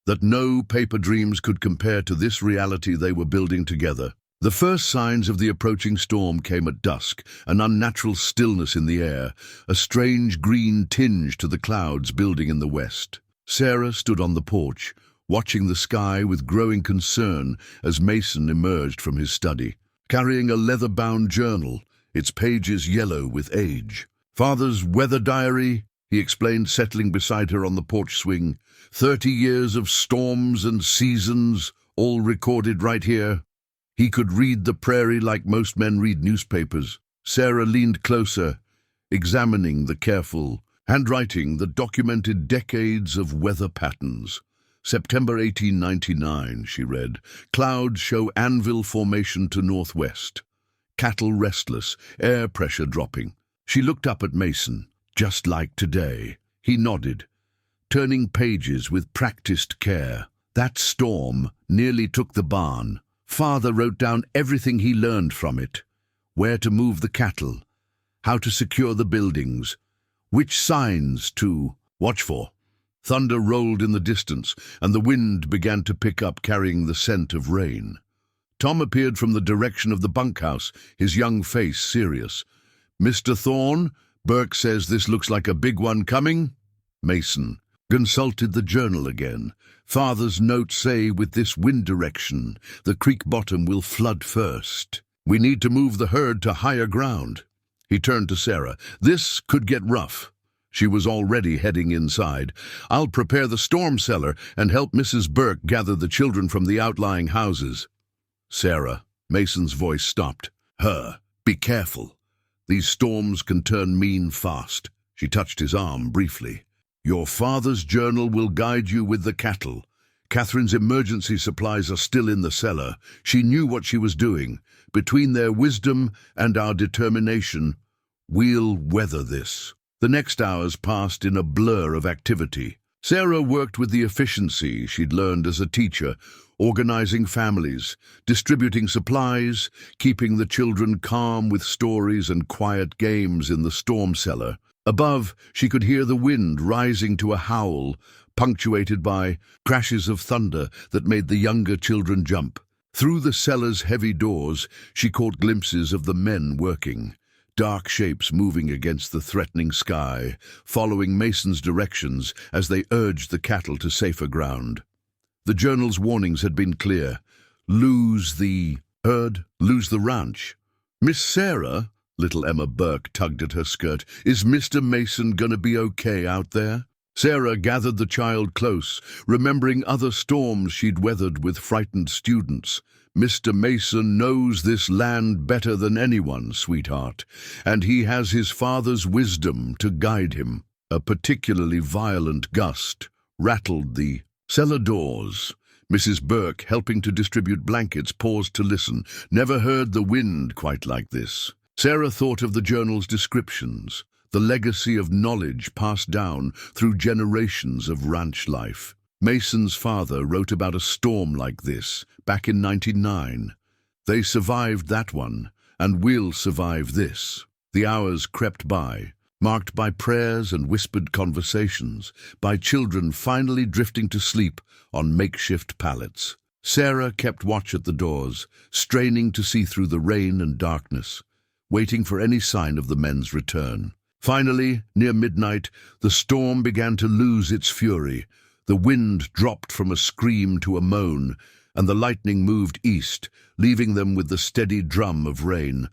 that no paper dreams could compare to this reality they were building together. The first signs of the approaching storm came at dusk, an unnatural stillness in the air, a strange green tinge to the clouds building in the west. Sarah stood on the porch, watching the sky with growing concern as Mason emerged from his study, carrying a leather-bound journal, its pages yellow with age. "Father's weather diary," he explained, settling beside her on the porch swing. 30 years of storms and seasons, all recorded right here. He could read the prairie like most men read newspapers. Sarah leaned closer, examining the careful handwriting that documented decades of weather patterns. September 1899, she read. Clouds show anvil formation to northwest. Cattle restless, air pressure dropping. She looked up at Mason. "Just like today." He nodded, turning pages with practiced care. "That storm nearly took the barn. Father wrote down everything he learned from it. Where to move the cattle, how to secure the buildings, which signs to watch for." Thunder rolled in the distance, and the wind began to pick up, carrying the scent of rain. Tom appeared from the direction of the bunkhouse, his young face serious. "Mr. Thorne, Burke says this looks like a big one coming." Mason consulted the journal again. "Father's notes say with this wind direction, the creek bottom will flood first. We need to move the herd to higher ground." He turned to Sarah. "This could get rough." She was already heading inside. "I'll prepare the storm cellar and help Mrs. Burke gather the children from the outlying houses." "Sarah," Mason's voice stopped. "Be careful. These storms can turn mean fast." She touched his arm briefly. "Your father's journal will guide you with the cattle. Catherine's emergency supplies are still in the cellar." She knew what she was doing. "Between their wisdom and our determination, we'll weather this." The next hours passed in a blur of activity. Sarah worked with the efficiency she'd learned as a teacher, organizing families, distributing supplies, keeping the children calm with stories and quiet games in the storm cellar. Above, she could hear the wind rising to a howl, punctuated by crashes of thunder that made the younger children jump. Through the cellar's heavy doors, she caught glimpses of the men working, dark shapes moving against the threatening sky, following Mason's directions as they urged the cattle to safer ground. The journal's warnings had been clear. Lose the herd, lose the ranch. "Miss Sarah," little Emma Burke tugged at her skirt, "is Mr. Mason gonna be okay out there?" Sarah gathered the child close, remembering other storms she'd weathered with frightened students. "Mr. Mason knows this land better than anyone, sweetheart, and he has his father's wisdom to guide him." A particularly violent gust rattled the cellar doors. Mrs. Burke, helping to distribute blankets, paused to listen. Never heard the wind quite like this. Sarah thought of the journal's descriptions, the legacy of knowledge passed down through generations of ranch life. Mason's father wrote about a storm like this back in 1999. They survived that one, and we'll survive this. The hours crept by, marked by prayers and whispered conversations, by children finally drifting to sleep on makeshift pallets. Sarah kept watch at the doors, straining to see through the rain and darkness, waiting for any sign of the men's return. Finally, near midnight, the storm began to lose its fury. The wind dropped from a scream to a moan, and the lightning moved east, leaving them with the steady drum of rain.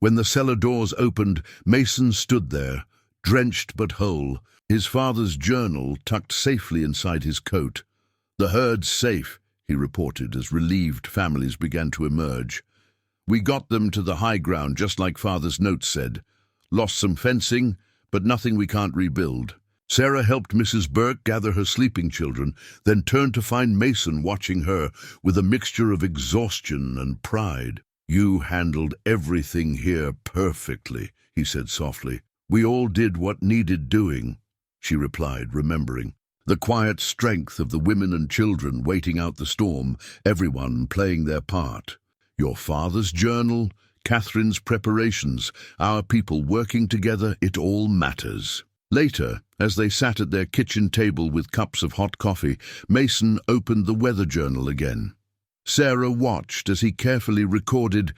When the cellar doors opened, Mason stood there, drenched but whole, his father's journal tucked safely inside his coat. "The herd's safe," he reported as relieved families began to emerge. "We got them to the high ground just like Father's notes said. Lost some fencing, but nothing we can't rebuild." Sarah helped Mrs. Burke gather her sleeping children, then turned to find Mason watching her with a mixture of exhaustion and pride. "You handled everything here perfectly," he said softly. "We all did what needed doing," she replied, remembering. The quiet strength of the women and children waiting out the storm, everyone playing their part. Your father's journal, Catherine's preparations, our people working together, it all matters. Later, as they sat at their kitchen table with cups of hot coffee, Mason opened the weather journal again. Sarah watched as he carefully recorded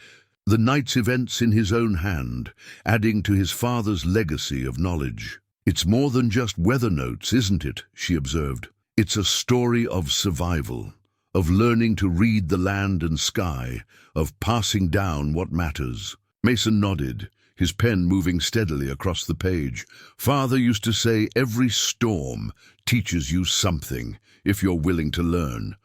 the night's events in his own hand, adding to his father's legacy of knowledge. "It's more than just weather notes, isn't it?" she observed. "It's a story of survival, of learning to read the land and sky, of passing down what matters." Mason nodded, his pen moving steadily across the page. "Father used to say every storm teaches you something, if you're willing to learn.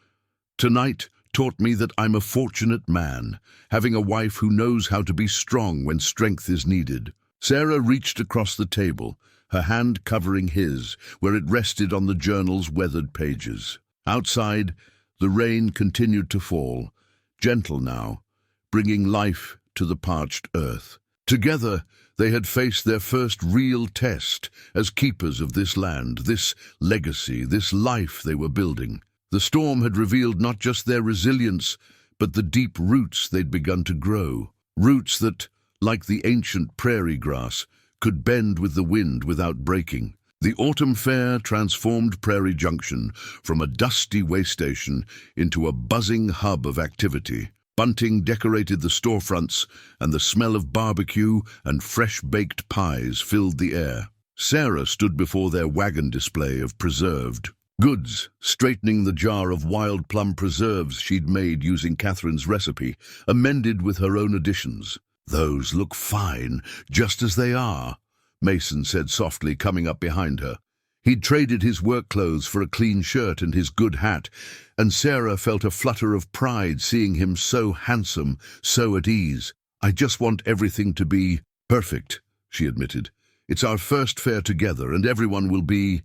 Tonight taught me that I'm a fortunate man, having a wife who knows how to be strong when strength is needed." Sarah reached across the table, her hand covering his, where it rested on the journal's weathered pages. Outside, the rain continued to fall, gentle now, bringing life to the parched earth. Together, they had faced their first real test as keepers of this land, this legacy, this life they were building. The storm had revealed not just their resilience, but the deep roots they'd begun to grow. Roots that, like the ancient prairie grass, could bend with the wind without breaking. The autumn fair transformed Prairie Junction from a dusty way station into a buzzing hub of activity. Bunting decorated the storefronts, and the smell of barbecue and fresh-baked pies filled the air. Sarah stood before their wagon display of preserved goods, straightening the jar of wild plum preserves she'd made using Catherine's recipe, amended with her own additions. "Those look fine, just as they are," Mason said softly, coming up behind her. He'd traded his work clothes for a clean shirt and his good hat, and Sarah felt a flutter of pride seeing him so handsome, so at ease. "I just want everything to be perfect," she admitted. "It's our first fair together, and everyone will be—"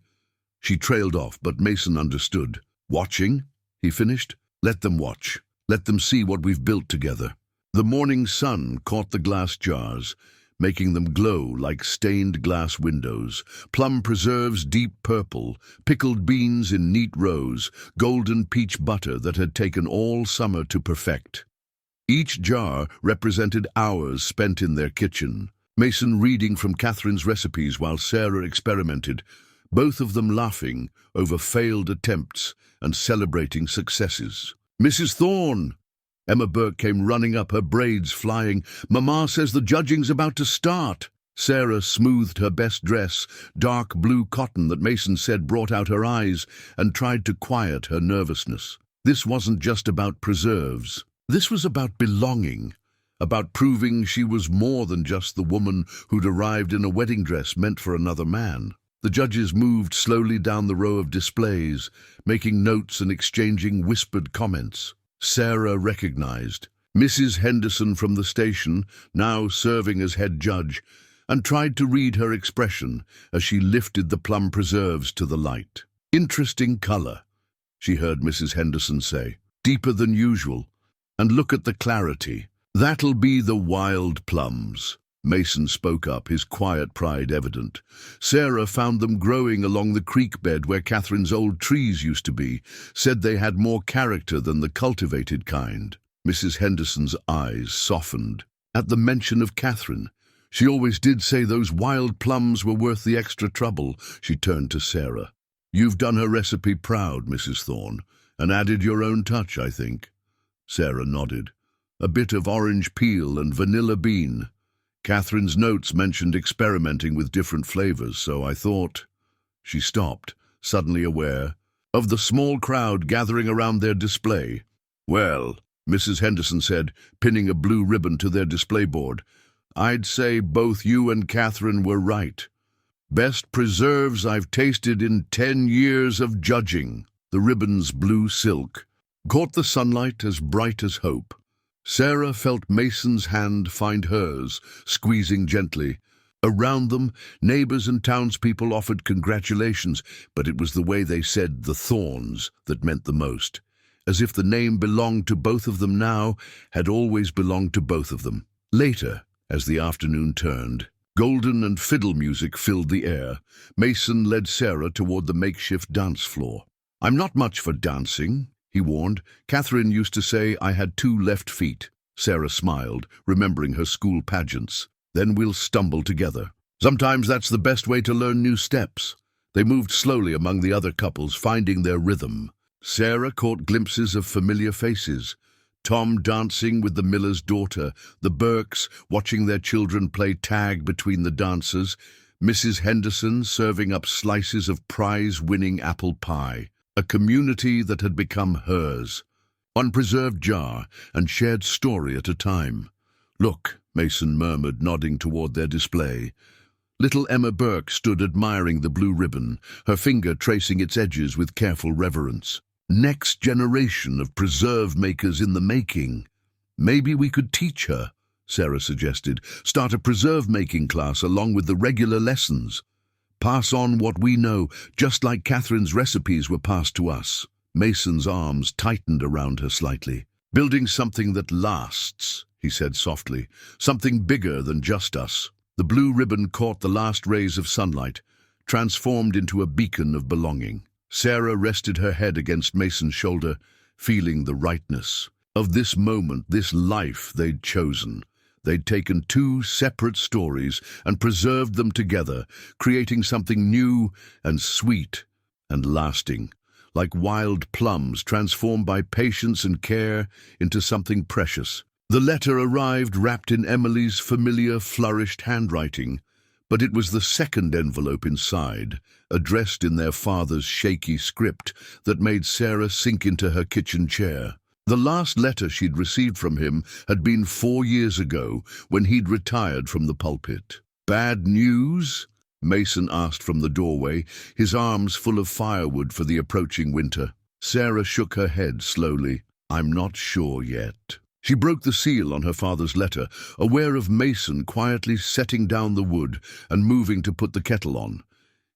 She trailed off, but Mason understood. "Watching?" he finished. "Let them watch. Let them see what we've built together." The morning sun caught the glass jars, making them glow like stained glass windows. Plum preserves deep purple, pickled beans in neat rows, golden peach butter that had taken all summer to perfect. Each jar represented hours spent in their kitchen, Mason reading from Catherine's recipes while Sarah experimented, both of them laughing over failed attempts and celebrating successes. "Mrs. Thorne!" Emma Burke came running up, her braids flying. "Mama says the judging's about to start." Sarah smoothed her best dress, dark blue cotton that Mason said brought out her eyes, and tried to quiet her nervousness. This wasn't just about preserves. This was about belonging, about proving she was more than just the woman who'd arrived in a wedding dress meant for another man. The judges moved slowly down the row of displays, making notes and exchanging whispered comments. Sarah recognized Mrs. Henderson from the station, now serving as head judge, and tried to read her expression as she lifted the plum preserves to the light. "Interesting color," she heard Mrs. Henderson say. "Deeper than usual. And look at the clarity. That'll be the wild plums." Mason spoke up, his quiet pride evident. Sarah found them growing along the creek bed where Catherine's old trees used to be, said they had more character than the cultivated kind. Mrs. Henderson's eyes softened. At the mention of Catherine, she always did say those wild plums were worth the extra trouble. She turned to Sarah. "You've done her recipe proud, Mrs. Thorne, and added your own touch, I think." Sarah nodded. "A bit of orange peel and vanilla bean. Catherine's notes mentioned experimenting with different flavors, so I thought—" She stopped, suddenly aware of the small crowd gathering around their display. "Well," Mrs. Henderson said, pinning a blue ribbon to their display board, "I'd say both you and Catherine were right. Best preserves I've tasted in 10 years of judging." The ribbon's blue silk caught the sunlight as bright as hope. Sarah felt Mason's hand find hers, squeezing gently. Around them, neighbors and townspeople offered congratulations, but it was the way they said "the Thornes" that meant the most, as if the name belonged to both of them now, had always belonged to both of them. Later, as the afternoon turned, Golden and fiddle music filled the air. Mason led Sarah toward the makeshift dance floor. "I'm not much for dancing," he warned. "Catherine used to say I had 2 left feet." Sarah smiled, remembering her school pageants. "Then we'll stumble together. Sometimes that's the best way to learn new steps." They moved slowly among the other couples, finding their rhythm. Sarah caught glimpses of familiar faces. Tom dancing with the miller's daughter, the Burkes watching their children play tag between the dancers, Mrs. Henderson serving up slices of prize-winning apple pie, a community that had become hers. One preserved jar and shared story at a time. "Look," Mason murmured, nodding toward their display. Little Emma Burke stood admiring the blue ribbon, her finger tracing its edges with careful reverence. Next generation of preserve makers in the making. "Maybe we could teach her," Sarah suggested. "Start a preserve-making class along with the regular lessons. Pass on what we know, just like Catherine's recipes were passed to us." Mason's arms tightened around her slightly. "Building something that lasts," he said softly. "Something bigger than just us." The blue ribbon caught the last rays of sunlight, transformed into a beacon of belonging. Sarah rested her head against Mason's shoulder, feeling the rightness of this moment, this life they'd chosen. They'd taken 2 separate stories and preserved them together, creating something new and sweet and lasting, like wild plums transformed by patience and care into something precious. The letter arrived wrapped in Emily's familiar, flourished handwriting, but it was the second envelope inside, addressed in their father's shaky script, that made Sarah sink into her kitchen chair. The last letter she'd received from him had been 4 years ago, when he'd retired from the pulpit. "Bad news?" Mason asked from the doorway, his arms full of firewood for the approaching winter. Sarah shook her head slowly. "I'm not sure yet." She broke the seal on her father's letter, aware of Mason quietly setting down the wood and moving to put the kettle on.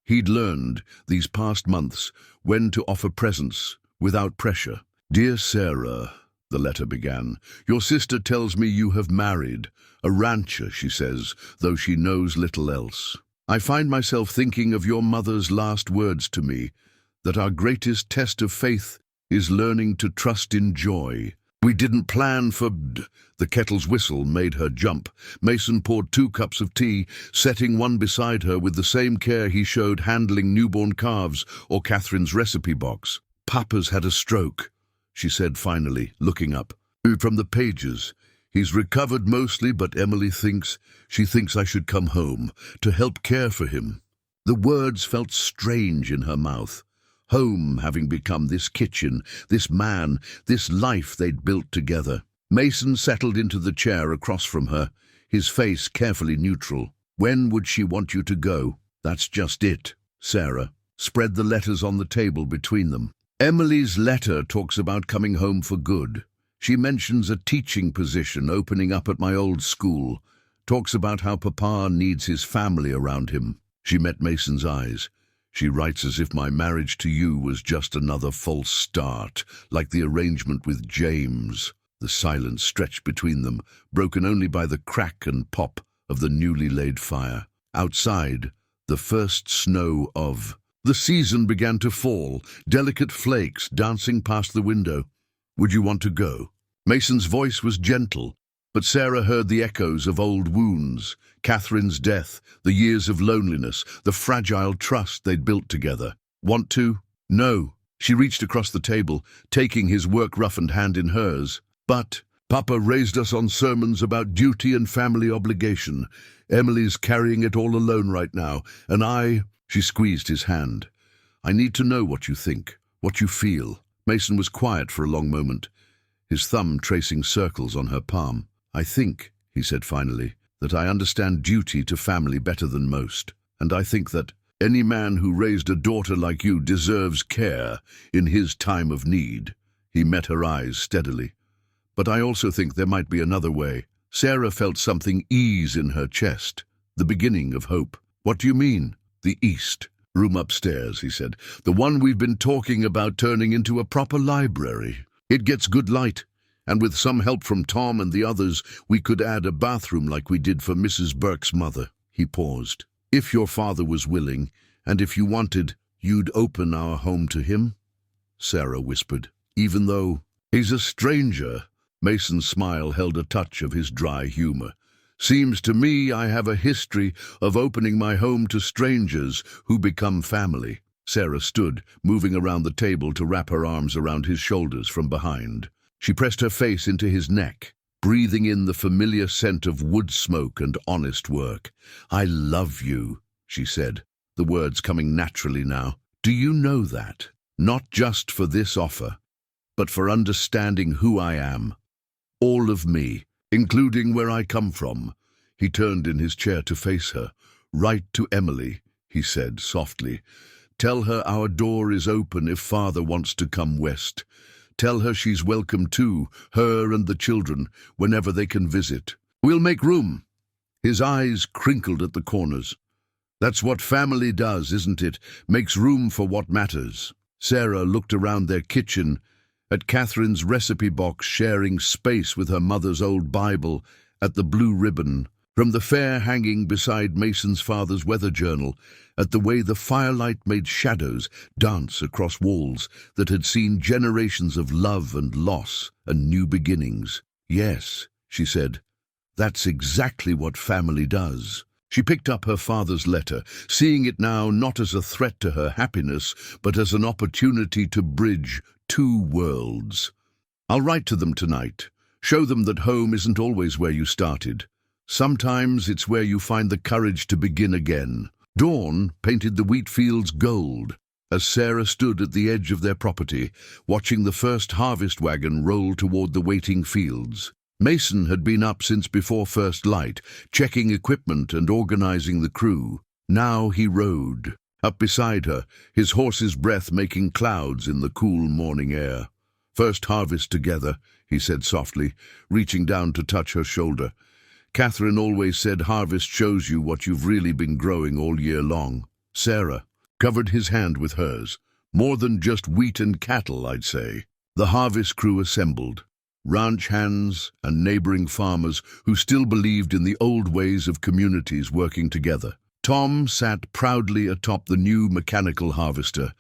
He'd learned, these past months, when to offer presents without pressure. "Dear Sarah," the letter began, "your sister tells me you have married. A rancher, she says, though she knows little else. I find myself thinking of your mother's last words to me, that our greatest test of faith is learning to trust in joy. We didn't plan for—" The kettle's whistle made her jump. Mason poured 2 cups of tea, setting one beside her with the same care he showed handling newborn calves or Catherine's recipe box. "Papa's had a stroke," she said finally, looking up. "From the pages. He's recovered mostly, but Emily thinks I should come home to help care for him." The words felt strange in her mouth. Home having become this kitchen, this man, this life they'd built together. Mason settled into the chair across from her, his face carefully neutral. "When would she want you to go?" "That's just it." Sarah spread the letters on the table between them. "Emily's letter talks about coming home for good. She mentions a teaching position opening up at my old school. Talks about how Papa needs his family around him." She met Mason's eyes. "She writes as if my marriage to you was just another false start, like the arrangement with James." The silence stretched between them, broken only by the crack and pop of the newly laid fire. Outside, the first snow of the season began to fall, delicate flakes dancing past the window. "Would you want to go?" Mason's voice was gentle, but Sarah heard the echoes of old wounds, Catherine's death, the years of loneliness, the fragile trust they'd built together. "Want to?" "No." She reached across the table, taking his work-roughened hand in hers. "But Papa raised us on sermons about duty and family obligation. Emily's carrying it all alone right now, and She squeezed his hand. "I need to know what you think, what you feel." Mason was quiet for a long moment, his thumb tracing circles on her palm. "I think," he said finally, "that I understand duty to family better than most. And I think that any man who raised a daughter like you deserves care in his time of need." He met her eyes steadily. "But I also think there might be another way." Sarah felt something ease in her chest, the beginning of hope. "What do you mean?" "The East. Room upstairs," he said. "The one we've been talking about turning into a proper library. It gets good light, and with some help from Tom and the others, we could add a bathroom like we did for Mrs. Burke's mother." He paused. If your father was willing, and if you wanted, you'd open our home to him? Sarah whispered. Even though he's a stranger. Mason's smile held a touch of his dry humor. Seems to me I have a history of opening my home to strangers who become family. Sarah stood, moving around the table to wrap her arms around his shoulders from behind. She pressed her face into his neck, breathing in the familiar scent of wood smoke and honest work. I love you, she said, the words coming naturally now. Do you know that? Not just for this offer, but for understanding who I am. All of me, including where I come from. He turned in his chair to face her. Write to Emily, he said softly. Tell her our door is open if father wants to come west. Tell her she's welcome too, her and the children, whenever they can visit. We'll make room. His eyes crinkled at the corners. That's what family does, isn't it? Makes room for what matters. Sarah looked around their kitchen, at Catherine's recipe box sharing space with her mother's old Bible, at the blue ribbon, from the fair hanging beside Mason's father's weather journal, at the way the firelight made shadows dance across walls that had seen generations of love and loss and new beginnings. Yes, she said, that's exactly what family does. She picked up her father's letter, seeing it now not as a threat to her happiness, but as an opportunity to bridge two worlds. I'll write to them tonight. Show them that home isn't always where you started. Sometimes it's where you find the courage to begin again. Dawn painted the wheat fields gold as Sarah stood at the edge of their property, watching the first harvest wagon roll toward the waiting fields. Mason had been up since before first light, checking equipment and organizing the crew. Now he rode, up beside her, his horse's breath making clouds in the cool morning air. First harvest together, he said softly, reaching down to touch her shoulder. Catherine always said harvest shows you what you've really been growing all year long. Sarah covered his hand with hers. More than just wheat and cattle, I'd say. The harvest crew assembled. Ranch hands and neighboring farmers who still believed in the old ways of communities working together. Tom sat proudly atop the new mechanical harvester,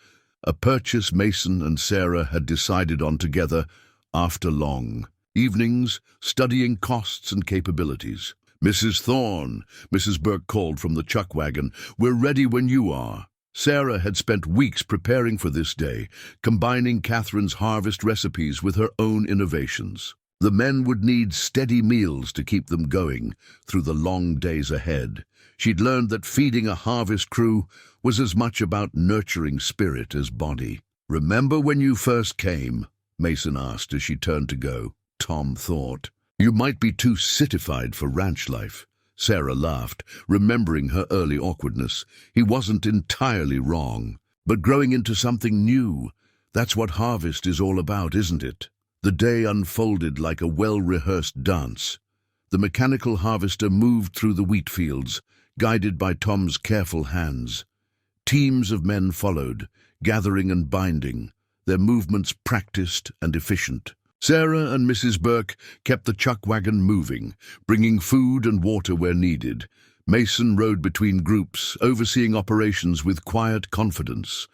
a purchase Mason and Sarah had decided on together after long evenings studying costs and capabilities. Mrs. Thorne, Mrs. Burke called from the chuck wagon, we're ready when you are. Sarah had spent weeks preparing for this day, combining Catherine's harvest recipes with her own innovations. The men would need steady meals to keep them going through the long days ahead. She'd learned that feeding a harvest crew was as much about nurturing spirit as body. Remember when you first came? Mason asked as she turned to go. Tom thought. You might be too citified for ranch life. Sarah laughed, remembering her early awkwardness. He wasn't entirely wrong. But growing into something new, that's what harvest is all about, isn't it? The day unfolded like a well-rehearsed dance. The mechanical harvester moved through the wheat fields, guided by Tom's careful hands. Teams of men followed, gathering and binding, their movements practiced and efficient. Sarah and Mrs. Burke kept the chuck wagon moving, bringing food and water where needed. Mason rode between groups, overseeing operations with quiet confidence.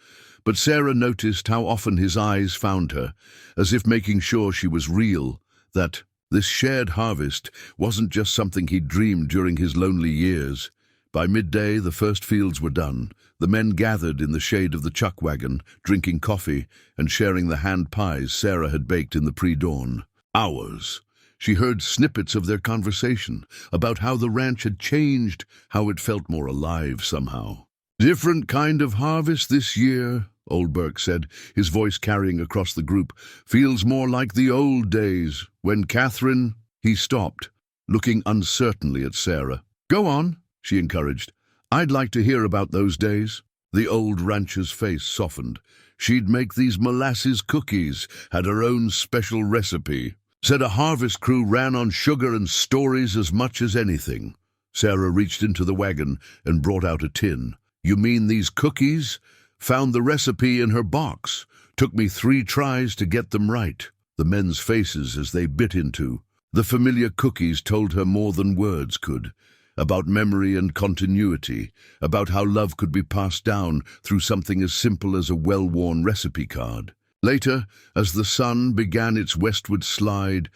But Sarah noticed how often his eyes found her, as if making sure she was real, that this shared harvest wasn't just something he'd dreamed during his lonely years. By midday, the first fields were done. The men gathered in the shade of the chuck wagon, drinking coffee and sharing the hand pies Sarah had baked in the pre-dawn. Hours. She heard snippets of their conversation about how the ranch had changed, how it felt more alive somehow. Different kind of harvest this year, old Burke said, his voice carrying across the group. Feels more like the old days, when Catherine... He stopped, looking uncertainly at Sarah. Go on, she encouraged. I'd like to hear about those days. The old rancher's face softened. She'd make these molasses cookies, had her own special recipe. Said a harvest crew ran on sugar and stories as much as anything. Sarah reached into the wagon and brought out a tin. You mean these cookies? Found the recipe in her box. Took me 3 tries to get them right. The men's faces as they bit into. The familiar cookies told her more than words could. about memory and continuity, about how love could be passed down through something as simple as a well-worn recipe card. Later, as the sun began its westward slide,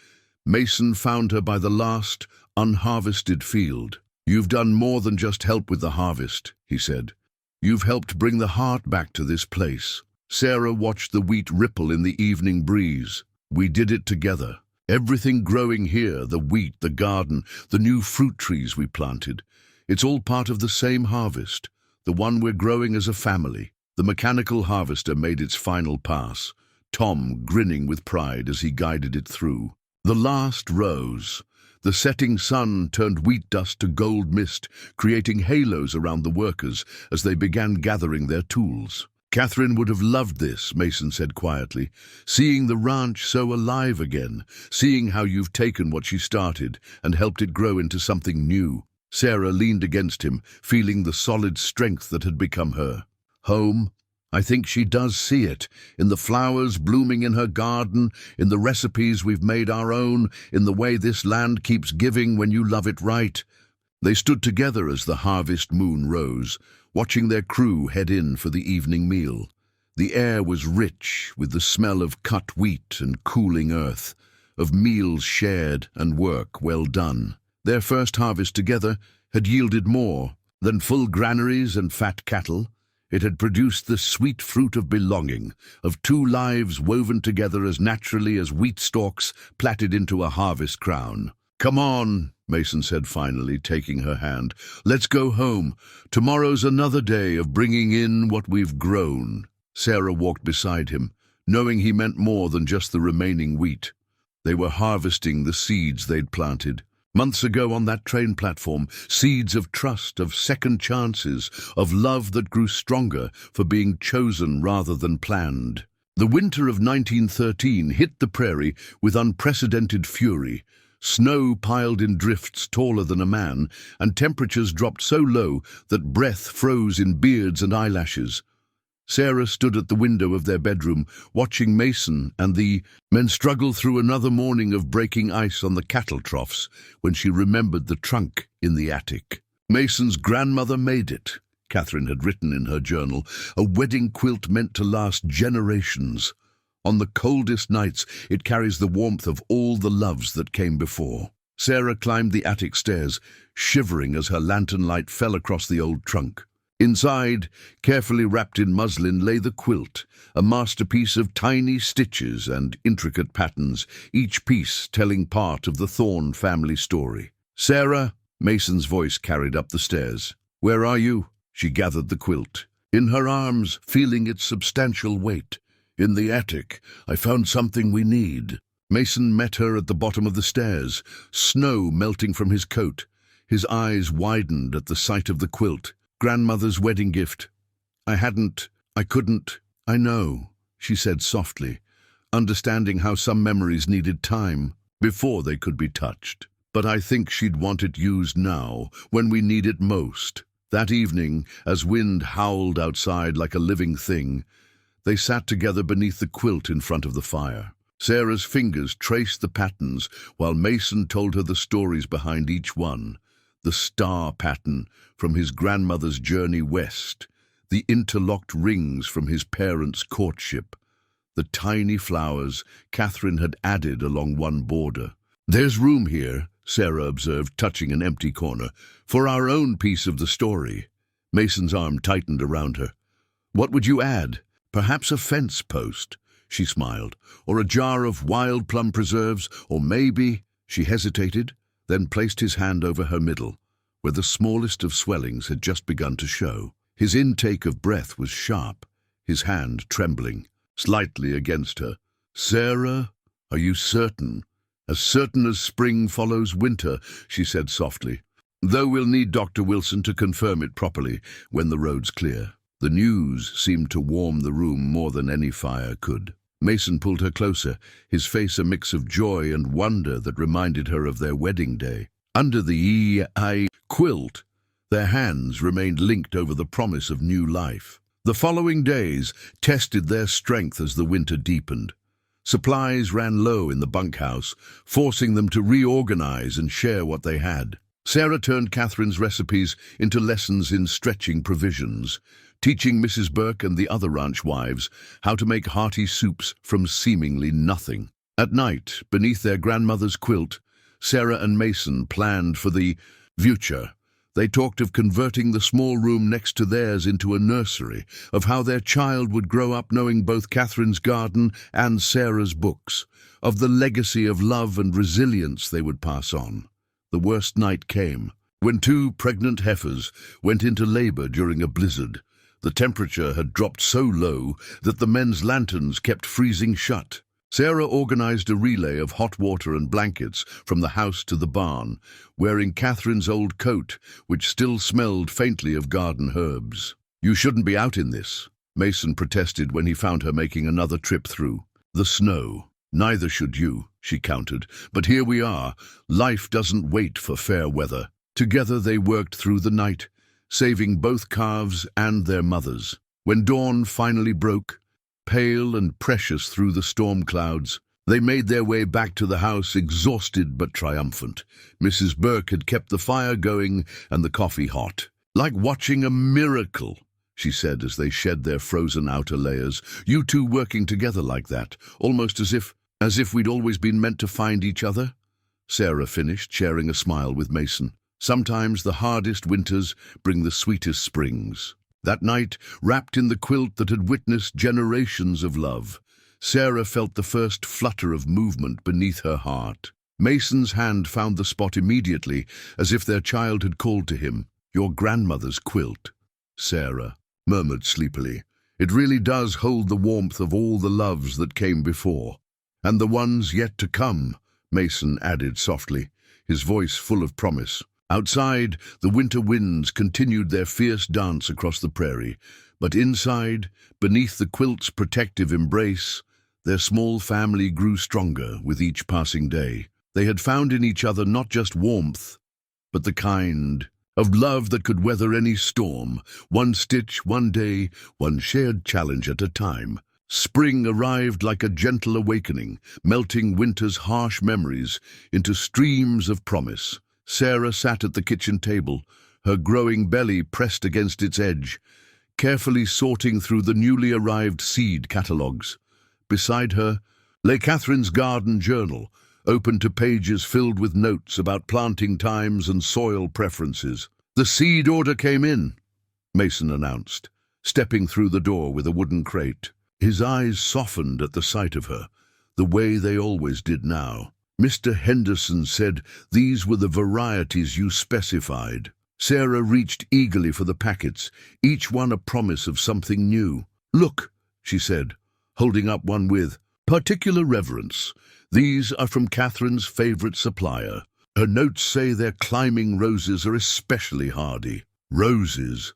Mason found her by the last, unharvested field. "You've done more than just help with the harvest," he said. "You've helped bring the heart back to this place." Sarah watched the wheat ripple in the evening breeze. "We did it together. Everything growing here, the wheat, the garden, the new fruit trees we planted, it's all part of the same harvest, the one we're growing as a family." The mechanical harvester made its final pass, Tom grinning with pride as he guided it through. The last rose. The setting sun turned wheat dust to gold mist, creating halos around the workers as they began gathering their tools. "Catherine would have loved this," Mason said quietly, "seeing the ranch so alive again, seeing how you've taken what she started and helped it grow into something new." Sarah leaned against him, feeling the solid strength that had become her. "Home? I think she does see it, in the flowers blooming in her garden, in the recipes we've made our own, in the way this land keeps giving when you love it right." They stood together as the harvest moon rose, watching their crew head in for the evening meal. The air was rich with the smell of cut wheat and cooling earth, of meals shared and work well done. Their first harvest together had yielded more than full granaries and fat cattle. It had produced the sweet fruit of belonging, of two lives woven together as naturally as wheat stalks plaited into a harvest crown. "Come on," Mason said finally, taking her hand. "Let's go home. Tomorrow's another day of bringing in what we've grown." Sarah walked beside him, knowing he meant more than just the remaining wheat. They were harvesting the seeds they'd planted months ago on that train platform, seeds of trust, of second chances, of love that grew stronger for being chosen rather than planned. The winter of 1913 hit the prairie with unprecedented fury. Snow piled in drifts taller than a man, and temperatures dropped so low that breath froze in beards and eyelashes. Sarah stood at the window of their bedroom, watching Mason and the men struggle through another morning of breaking ice on the cattle troughs when she remembered the trunk in the attic. Mason's grandmother made it, Catherine had written in her journal, a wedding quilt meant to last generations. On the coldest nights, it carries the warmth of all the loves that came before. Sarah climbed the attic stairs, shivering as her lantern light fell across the old trunk. Inside, carefully wrapped in muslin, lay the quilt, a masterpiece of tiny stitches and intricate patterns, each piece telling part of the Thorne family story. "Sarah," Mason's voice carried up the stairs. "Where are you?" She gathered the quilt, in her arms, feeling its substantial weight. "In the attic. I found something we need." Mason met her at the bottom of the stairs, snow melting from his coat. His eyes widened at the sight of the quilt. "Grandmother's wedding gift. I couldn't. I know," she said softly, understanding how some memories needed time before they could be touched. "But I think she'd want it used now, when we need it most." That evening, as wind howled outside like a living thing, they sat together beneath the quilt in front of the fire. Sarah's fingers traced the patterns while Mason told her the stories behind each one. The star pattern from his grandmother's journey west, the interlocked rings from his parents' courtship, the tiny flowers Catherine had added along one border. "There's room here," Sarah observed, touching an empty corner, "for our own piece of the story." Mason's arm tightened around her. "What would you add? Perhaps a fence post," she smiled, "or a jar of wild plum preserves, or maybe—" She hesitated, then placed his hand over her middle, where the smallest of swellings had just begun to show. His intake of breath was sharp, his hand trembling, slightly against her. "Sarah, are you certain? As certain as spring follows winter," she said softly. "Though we'll need Dr. Wilson to confirm it properly when the road's clear." The news seemed to warm the room more than any fire could. Mason pulled her closer, his face a mix of joy and wonder that reminded her of their wedding day. Under the E.I. quilt, their hands remained linked over the promise of new life. The following days tested their strength as the winter deepened. Supplies ran low in the bunkhouse, forcing them to reorganize and share what they had. Sarah turned Catherine's recipes into lessons in stretching provisions, teaching Mrs. Burke and the other ranch wives how to make hearty soups from seemingly nothing. At night, beneath their grandmother's quilt, Sarah and Mason planned for the future. They talked of converting the small room next to theirs into a nursery, of how their child would grow up knowing both Catherine's garden and Sarah's books, of the legacy of love and resilience they would pass on. The worst night came, when two pregnant heifers went into labor during a blizzard. The temperature had dropped so low that the men's lanterns kept freezing shut. Sarah organized a relay of hot water and blankets from the house to the barn, wearing Catherine's old coat, which still smelled faintly of garden herbs. "You shouldn't be out in this," Mason protested when he found her making another trip through the snow. "Neither should you," she countered, "but here we are. Life doesn't wait for fair weather." Together they worked through the night, saving both calves and their mothers. When dawn finally broke, pale and precious through the storm clouds, they made their way back to the house, exhausted but triumphant. Mrs. Burke had kept the fire going and the coffee hot. "Like watching a miracle," she said as they shed their frozen outer layers. "You two working together like that, almost as if we'd always been meant to find each other." Sarah finished, sharing a smile with Mason. "Sometimes the hardest winters bring the sweetest springs." That night, wrapped in the quilt that had witnessed generations of love, Sarah felt the first flutter of movement beneath her heart. Mason's hand found the spot immediately, as if their child had called to him. "Your grandmother's quilt," Sarah murmured sleepily. "It really does hold the warmth of all the loves that came before. And the ones yet to come," Mason added softly, his voice full of promise. Outside, the winter winds continued their fierce dance across the prairie, but inside, beneath the quilt's protective embrace, their small family grew stronger with each passing day. They had found in each other not just warmth, but the kind of love that could weather any storm, one stitch, one day, one shared challenge at a time. Spring arrived like a gentle awakening, melting winter's harsh memories into streams of promise. Sarah sat at the kitchen table, her growing belly pressed against its edge, carefully sorting through the newly arrived seed catalogues. Beside her lay Catherine's garden journal, open to pages filled with notes about planting times and soil preferences. "The seed order came in," Mason announced, stepping through the door with a wooden crate. His eyes softened at the sight of her, the way they always did now. "Mr. Henderson said these were the varieties you specified." Sarah reached eagerly for the packets, each one a promise of something new. "Look," she said, holding up one with particular reverence. "These are from Catherine's favorite supplier. Her notes say their climbing roses are especially hardy." "Roses?"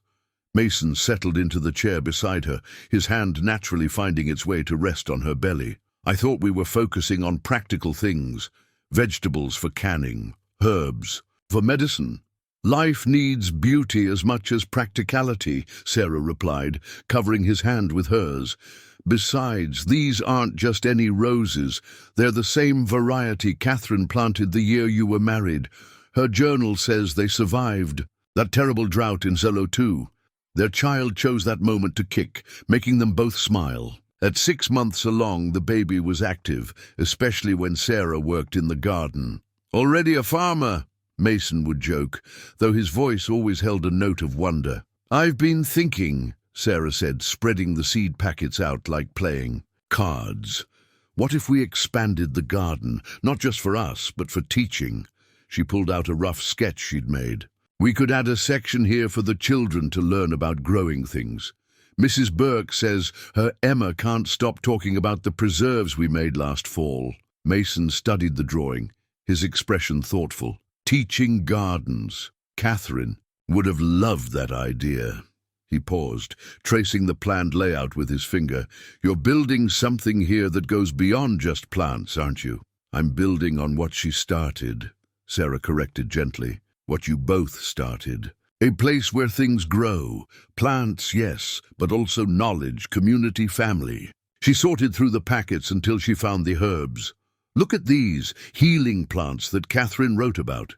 Mason settled into the chair beside her, his hand naturally finding its way to rest on her belly. "I thought we were focusing on practical things, vegetables for canning, herbs for medicine." "Life needs beauty as much as practicality," Sarah replied, covering his hand with hers. "Besides, these aren't just any roses. They're the same variety Catherine planted the year you were married. Her journal says they survived that terrible drought in solitude. Their child chose that moment to kick, making them both smile. At 6 months along, the baby was active, especially when Sarah worked in the garden. "Already a farmer," Mason would joke, though his voice always held a note of wonder. "I've been thinking," Sarah said, spreading the seed packets out like playing cards. "What if we expanded the garden, not just for us, but for teaching?" She pulled out a rough sketch she'd made. "We could add a section here for the children to learn about growing things. Mrs. Burke says her Emma can't stop talking about the preserves we made last fall." Mason studied the drawing, his expression thoughtful. Teaching gardens. Catherine would have loved that idea. He paused, tracing the planned layout with his finger. "You're building something here that goes beyond just plants, aren't you?" "I'm building on what she started," Sarah corrected gently. "What you both started. A place where things grow. Plants, yes, but also knowledge, community, family." She sorted through the packets until she found the herbs. "Look at these healing plants that Catherine wrote about.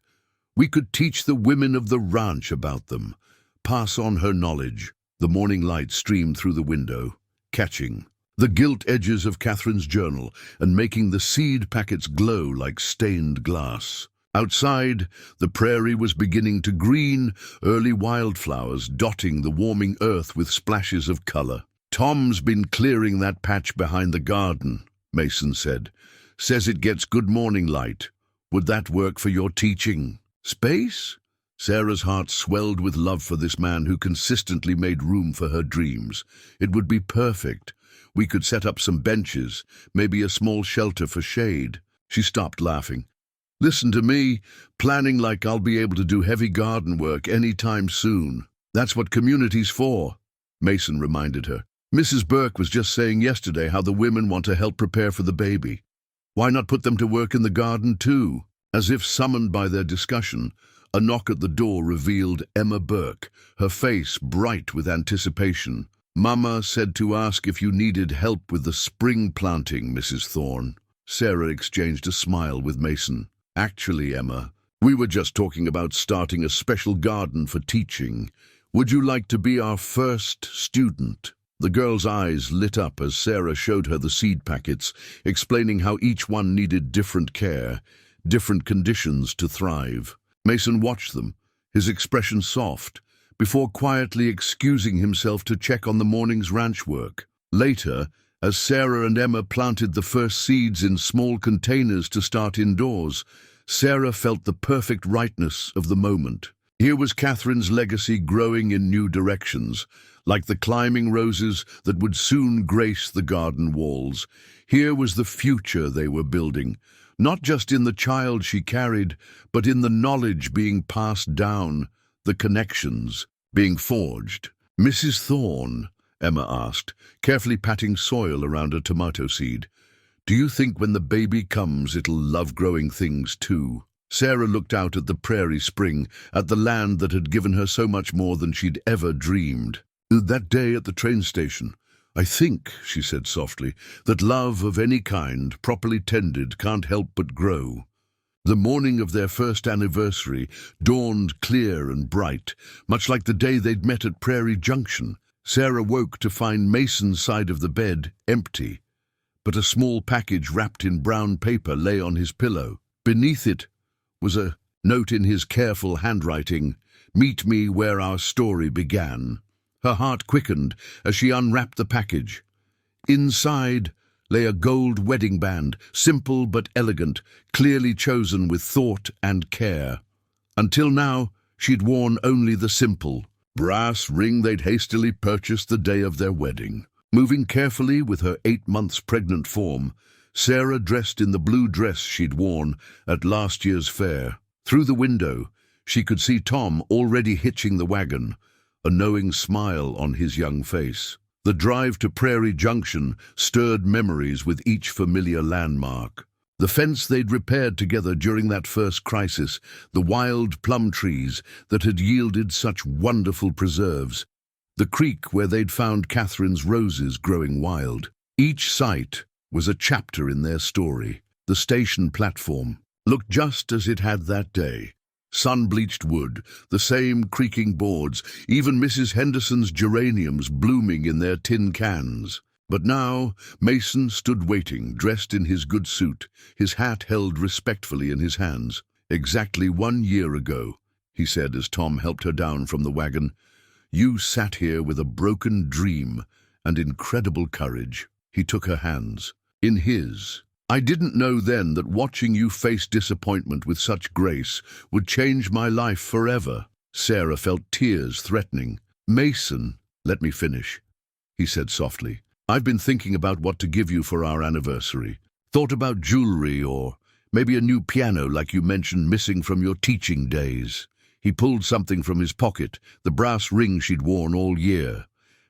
We could teach the women of the ranch about them, pass on her knowledge. The morning light streamed through the window, catching the gilt edges of Catherine's journal and making the seed packets glow like stained glass. Outside, the prairie was beginning to green, early wildflowers dotting the warming earth with splashes of color. "Tom's been clearing that patch behind the garden," Mason said. "Says it gets good morning light. Would that work for your teaching space?" Sarah's heart swelled with love for this man who consistently made room for her dreams. "It would be perfect. We could set up some benches, maybe a small shelter for shade." She stopped laughing. "Listen to me, planning like I'll be able to do heavy garden work any time soon. That's what community's for," Mason reminded her. "Mrs. Burke was just saying yesterday how the women want to help prepare for the baby. Why not put them to work in the garden too?" As if summoned by their discussion, a knock at the door revealed Emma Burke, her face bright with anticipation. "Mama said to ask if you needed help with the spring planting, Mrs. Thorne." Sarah exchanged a smile with Mason. "Actually, Emma, we were just talking about starting a special garden for teaching. Would you like to be our first student?" The girl's eyes lit up as Sarah showed her the seed packets, explaining how each one needed different care, different conditions to thrive. Mason watched them, his expression soft, before quietly excusing himself to check on the morning's ranch work. Later, as Sarah and Emma planted the first seeds in small containers to start indoors, Sarah felt the perfect rightness of the moment. Here was Catherine's legacy growing in new directions, like the climbing roses that would soon grace the garden walls. Here was the future they were building, not just in the child she carried, but in the knowledge being passed down, the connections being forged. "Mrs. Thorne," Emma asked, carefully patting soil around a tomato seed, "do you think when the baby comes it'll love growing things too?" Sarah looked out at the prairie spring, at the land that had given her so much more than she'd ever dreamed. "That day at the train station, I think," she said softly, "that love of any kind, properly tended, can't help but grow." The morning of their first anniversary dawned clear and bright, much like the day they'd met at Prairie Junction. Sarah woke to find Mason's side of the bed empty, but a small package wrapped in brown paper lay on his pillow. Beneath it was a note in his careful handwriting, "Meet me where our story began." Her heart quickened as she unwrapped the package. Inside lay a gold wedding band, simple but elegant, clearly chosen with thought and care. Until now, she'd worn only the simple brass ring they'd hastily purchased the day of their wedding. Moving carefully with her 8 months pregnant form, Sarah dressed in the blue dress she'd worn at last year's fair. Through the window, she could see Tom already hitching the wagon, a knowing smile on his young face. The drive to Prairie Junction stirred memories with each familiar landmark. The fence they'd repaired together during that first crisis, the wild plum trees that had yielded such wonderful preserves, the creek where they'd found Catherine's roses growing wild. Each site was a chapter in their story. The station platform looked just as it had that day. Sun-bleached wood, the same creaking boards, even Mrs. Henderson's geraniums blooming in their tin cans. But now Mason stood waiting, dressed in his good suit, his hat held respectfully in his hands. "Exactly 1 year ago," he said as Tom helped her down from the wagon, "you sat here with a broken dream and incredible courage." He took her hands in his. "I didn't know then that watching you face disappointment with such grace would change my life forever." Sarah felt tears threatening. "Mason, let me finish," he said softly. "I've been thinking about what to give you for our anniversary. Thought about jewelry or maybe a new piano like you mentioned missing from your teaching days." He pulled something from his pocket, the brass ring she'd worn all year.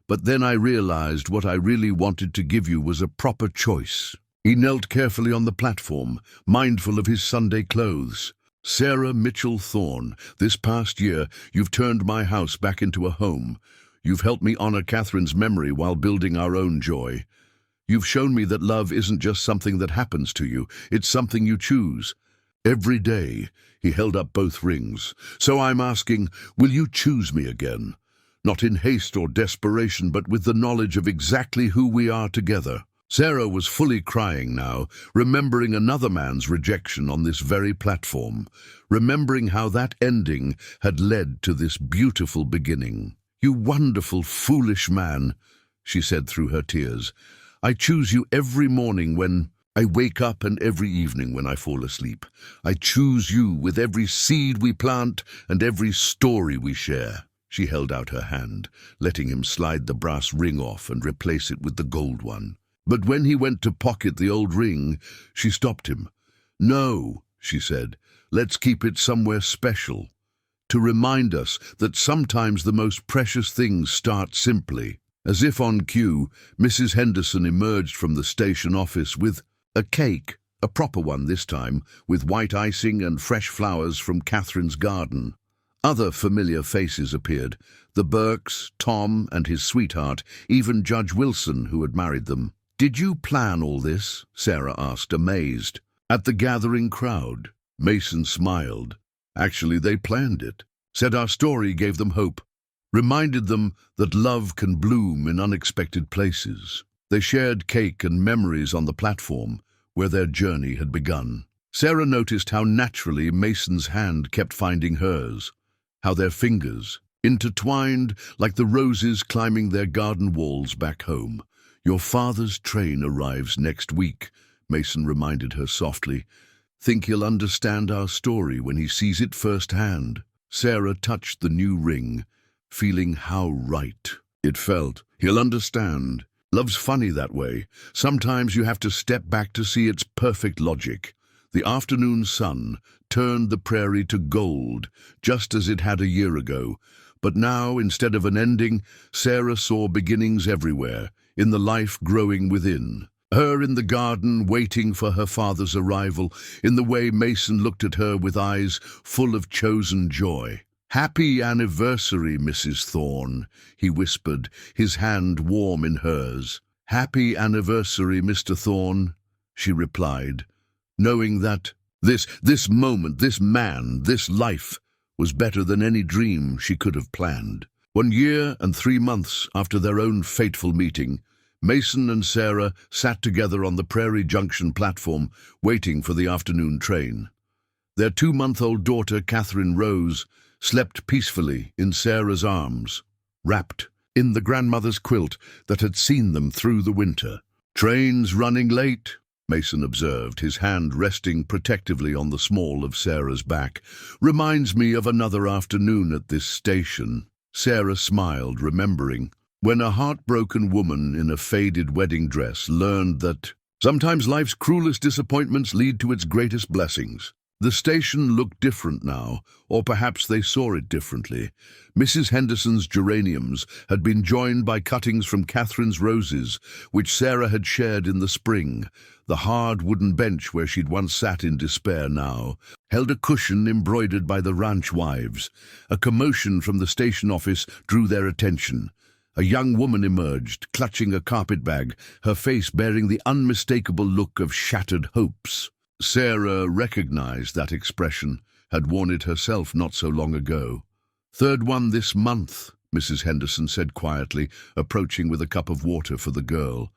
"But then I realized what I really wanted to give you was a proper choice." He knelt carefully on the platform, mindful of his Sunday clothes. "Sarah Mitchell Thorne, this past year you've turned my house back into a home. You've helped me honor Catherine's memory while building our own joy. You've shown me that love isn't just something that happens to you, it's something you choose. Every day, he held up both rings. So I'm asking, will you choose me again? Not in haste or desperation, but with the knowledge of exactly who we are together. Sarah was fully crying now, remembering another man's rejection on this very platform, remembering how that ending had led to this beautiful beginning. "You wonderful, foolish man," she said through her tears. "I choose you every morning when I wake up and every evening when I fall asleep. I choose you with every seed we plant and every story we share." She held out her hand, letting him slide the brass ring off and replace it with the gold one. But when he went to pocket the old ring, she stopped him. "No," she said, "let's keep it somewhere special, to remind us that sometimes the most precious things start simply." As if on cue, Mrs. Henderson emerged from the station office with a cake, a proper one this time, with white icing and fresh flowers from Catherine's garden. Other familiar faces appeared, the Burkes, Tom and his sweetheart, even Judge Wilson, who had married them. "Did you plan all this?" Sarah asked, amazed. At the gathering crowd, Mason smiled. "Actually, they planned it. Said our story gave them hope. Reminded them that love can bloom in unexpected places." They shared cake and memories on the platform where their journey had begun. Sarah noticed how naturally Mason's hand kept finding hers, how their fingers intertwined like the roses climbing their garden walls back home. "Your father's train arrives next week," Mason reminded her softly. "Think he'll understand our story when he sees it firsthand." Sarah touched the new ring, feeling how right it felt. "He'll understand. Love's funny that way. Sometimes you have to step back to see its perfect logic." The afternoon sun turned the prairie to gold, just as it had a year ago. But now, instead of an ending, Sarah saw beginnings everywhere, in the life growing within. Her in the garden, waiting for her father's arrival, in the way Mason looked at her with eyes full of chosen joy. "Happy anniversary, Mrs. Thorne," he whispered, his hand warm in hers. "Happy anniversary, Mr. Thorne," she replied, knowing that this moment, this man, this life was better than any dream she could have planned. 1 year and 3 months after their own fateful meeting, Mason and Sarah sat together on the Prairie Junction platform, waiting for the afternoon train. Their 2-month-old daughter, Catherine Rose, slept peacefully in Sarah's arms, wrapped in the grandmother's quilt that had seen them through the winter. "Train's running late," Mason observed, his hand resting protectively on the small of Sarah's back. "Reminds me of another afternoon at this station." Sarah smiled, remembering when a heartbroken woman in a faded wedding dress learned that sometimes life's cruelest disappointments lead to its greatest blessings. The station looked different now, or perhaps they saw it differently. Mrs. Henderson's geraniums had been joined by cuttings from Catherine's roses, which Sarah had shared in the spring. The hard wooden bench where she'd once sat in despair now held a cushion embroidered by the ranch wives. A commotion from the station office drew their attention. A young woman emerged, clutching a carpetbag, her face bearing the unmistakable look of shattered hopes. Sarah recognized that expression, had worn it herself not so long ago. "Third one this month," Mrs. Henderson said quietly, approaching with a cup of water for the girl.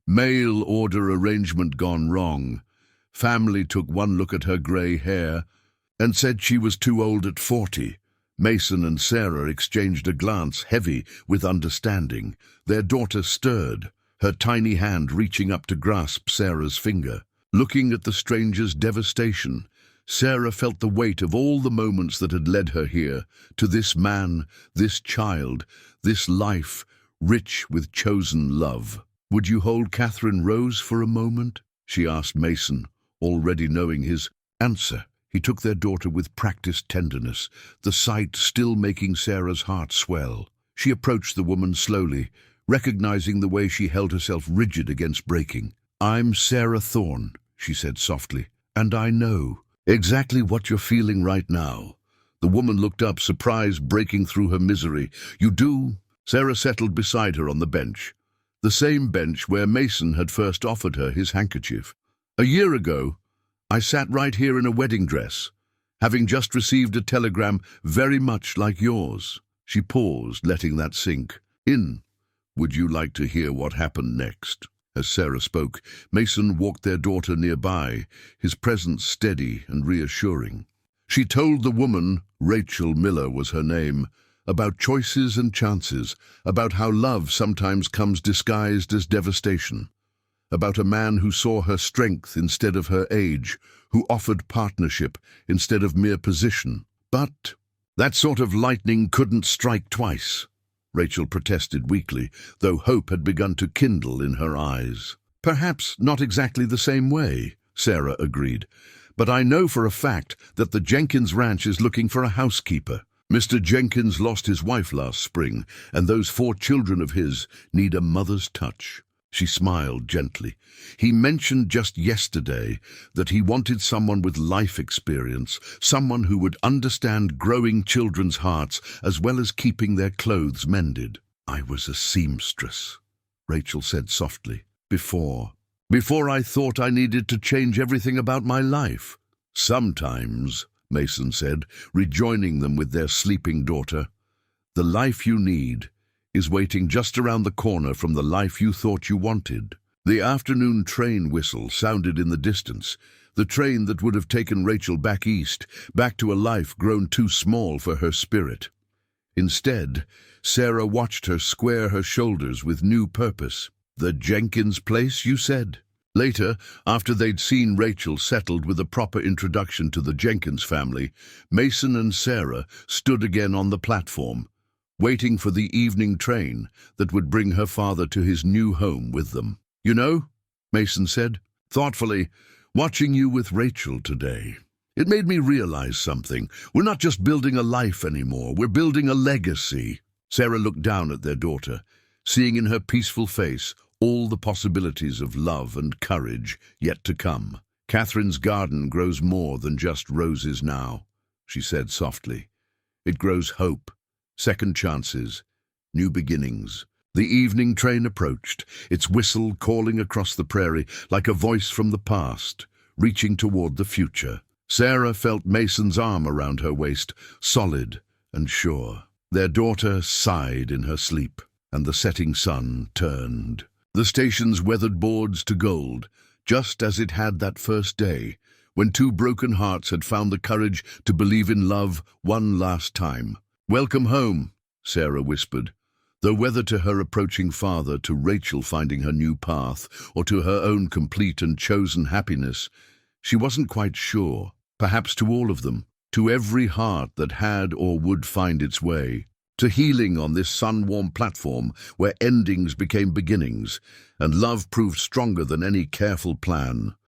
"Mail order arrangement gone wrong." Family took one look at her grey hair and said she was too old at 40. Mason and Sarah exchanged a glance heavy with understanding. Their daughter stirred, her tiny hand reaching up to grasp Sarah's finger. Looking at the stranger's devastation, Sarah felt the weight of all the moments that had led her here, to this man, this child, this life, rich with chosen love. "Would you hold Catherine Rose for a moment?" she asked Mason, already knowing his answer. He took their daughter with practiced tenderness, the sight still making Sarah's heart swell. She approached the woman slowly, recognizing the way she held herself rigid against breaking. "I'm Sarah Thorne," she said softly, "and I know exactly what you're feeling right now." The woman looked up, surprise breaking through her misery. "You do?" Sarah settled beside her on the bench, the same bench where Mason had first offered her his handkerchief. "A year ago, I sat right here in a wedding dress, having just received a telegram very much like yours." She paused, letting that sink in. "Would you like to hear what happened next?" As Sarah spoke, Mason walked their daughter nearby, his presence steady and reassuring. She told the woman, Rachel Miller was her name, about choices and chances, about how love sometimes comes disguised as devastation, about a man who saw her strength instead of her age, who offered partnership instead of mere position. But that sort of lightning couldn't strike twice, Rachel protested weakly, though hope had begun to kindle in her eyes. "Perhaps not exactly the same way," Sarah agreed, "but I know for a fact that the Jenkins Ranch is looking for a housekeeper. Mr. Jenkins lost his wife last spring, and those 4 children of his need a mother's touch." She smiled gently. "He mentioned just yesterday that he wanted someone with life experience, someone who would understand growing children's hearts as well as keeping their clothes mended." "I was a seamstress," Rachel said softly, Before I thought I needed to change everything about my life." "Sometimes," Mason said, rejoining them with their sleeping daughter, "the life you need is waiting just around the corner from the life you thought you wanted." The afternoon train whistle sounded in the distance, the train that would have taken Rachel back east, back to a life grown too small for her spirit. Instead, Sarah watched her square her shoulders with new purpose. "The Jenkins place, you said?" Later, after they'd seen Rachel settled with a proper introduction to the Jenkins family, Mason and Sarah stood again on the platform, waiting for the evening train that would bring her father to his new home with them. "You know," Mason said, thoughtfully, "watching you with Rachel today, it made me realize something. We're not just building a life anymore, we're building a legacy." Sarah looked down at their daughter, seeing in her peaceful face all the possibilities of love and courage yet to come. "Catherine's garden grows more than just roses now," she said softly. "It grows hope, second chances, new beginnings." The evening train approached, its whistle calling across the prairie like a voice from the past, reaching toward the future. Sarah felt Mason's arm around her waist, solid and sure. Their daughter sighed in her sleep, and the setting sun turned the station's weathered boards to gold, just as it had that first day, when 2 broken hearts had found the courage to believe in love one last time. "Welcome home," Sarah whispered, though whether to her approaching father, to Rachel finding her new path, or to her own complete and chosen happiness, she wasn't quite sure. Perhaps to all of them, to every heart that had or would find its way, to healing on this sun-warm platform where endings became beginnings, and love proved stronger than any careful plan.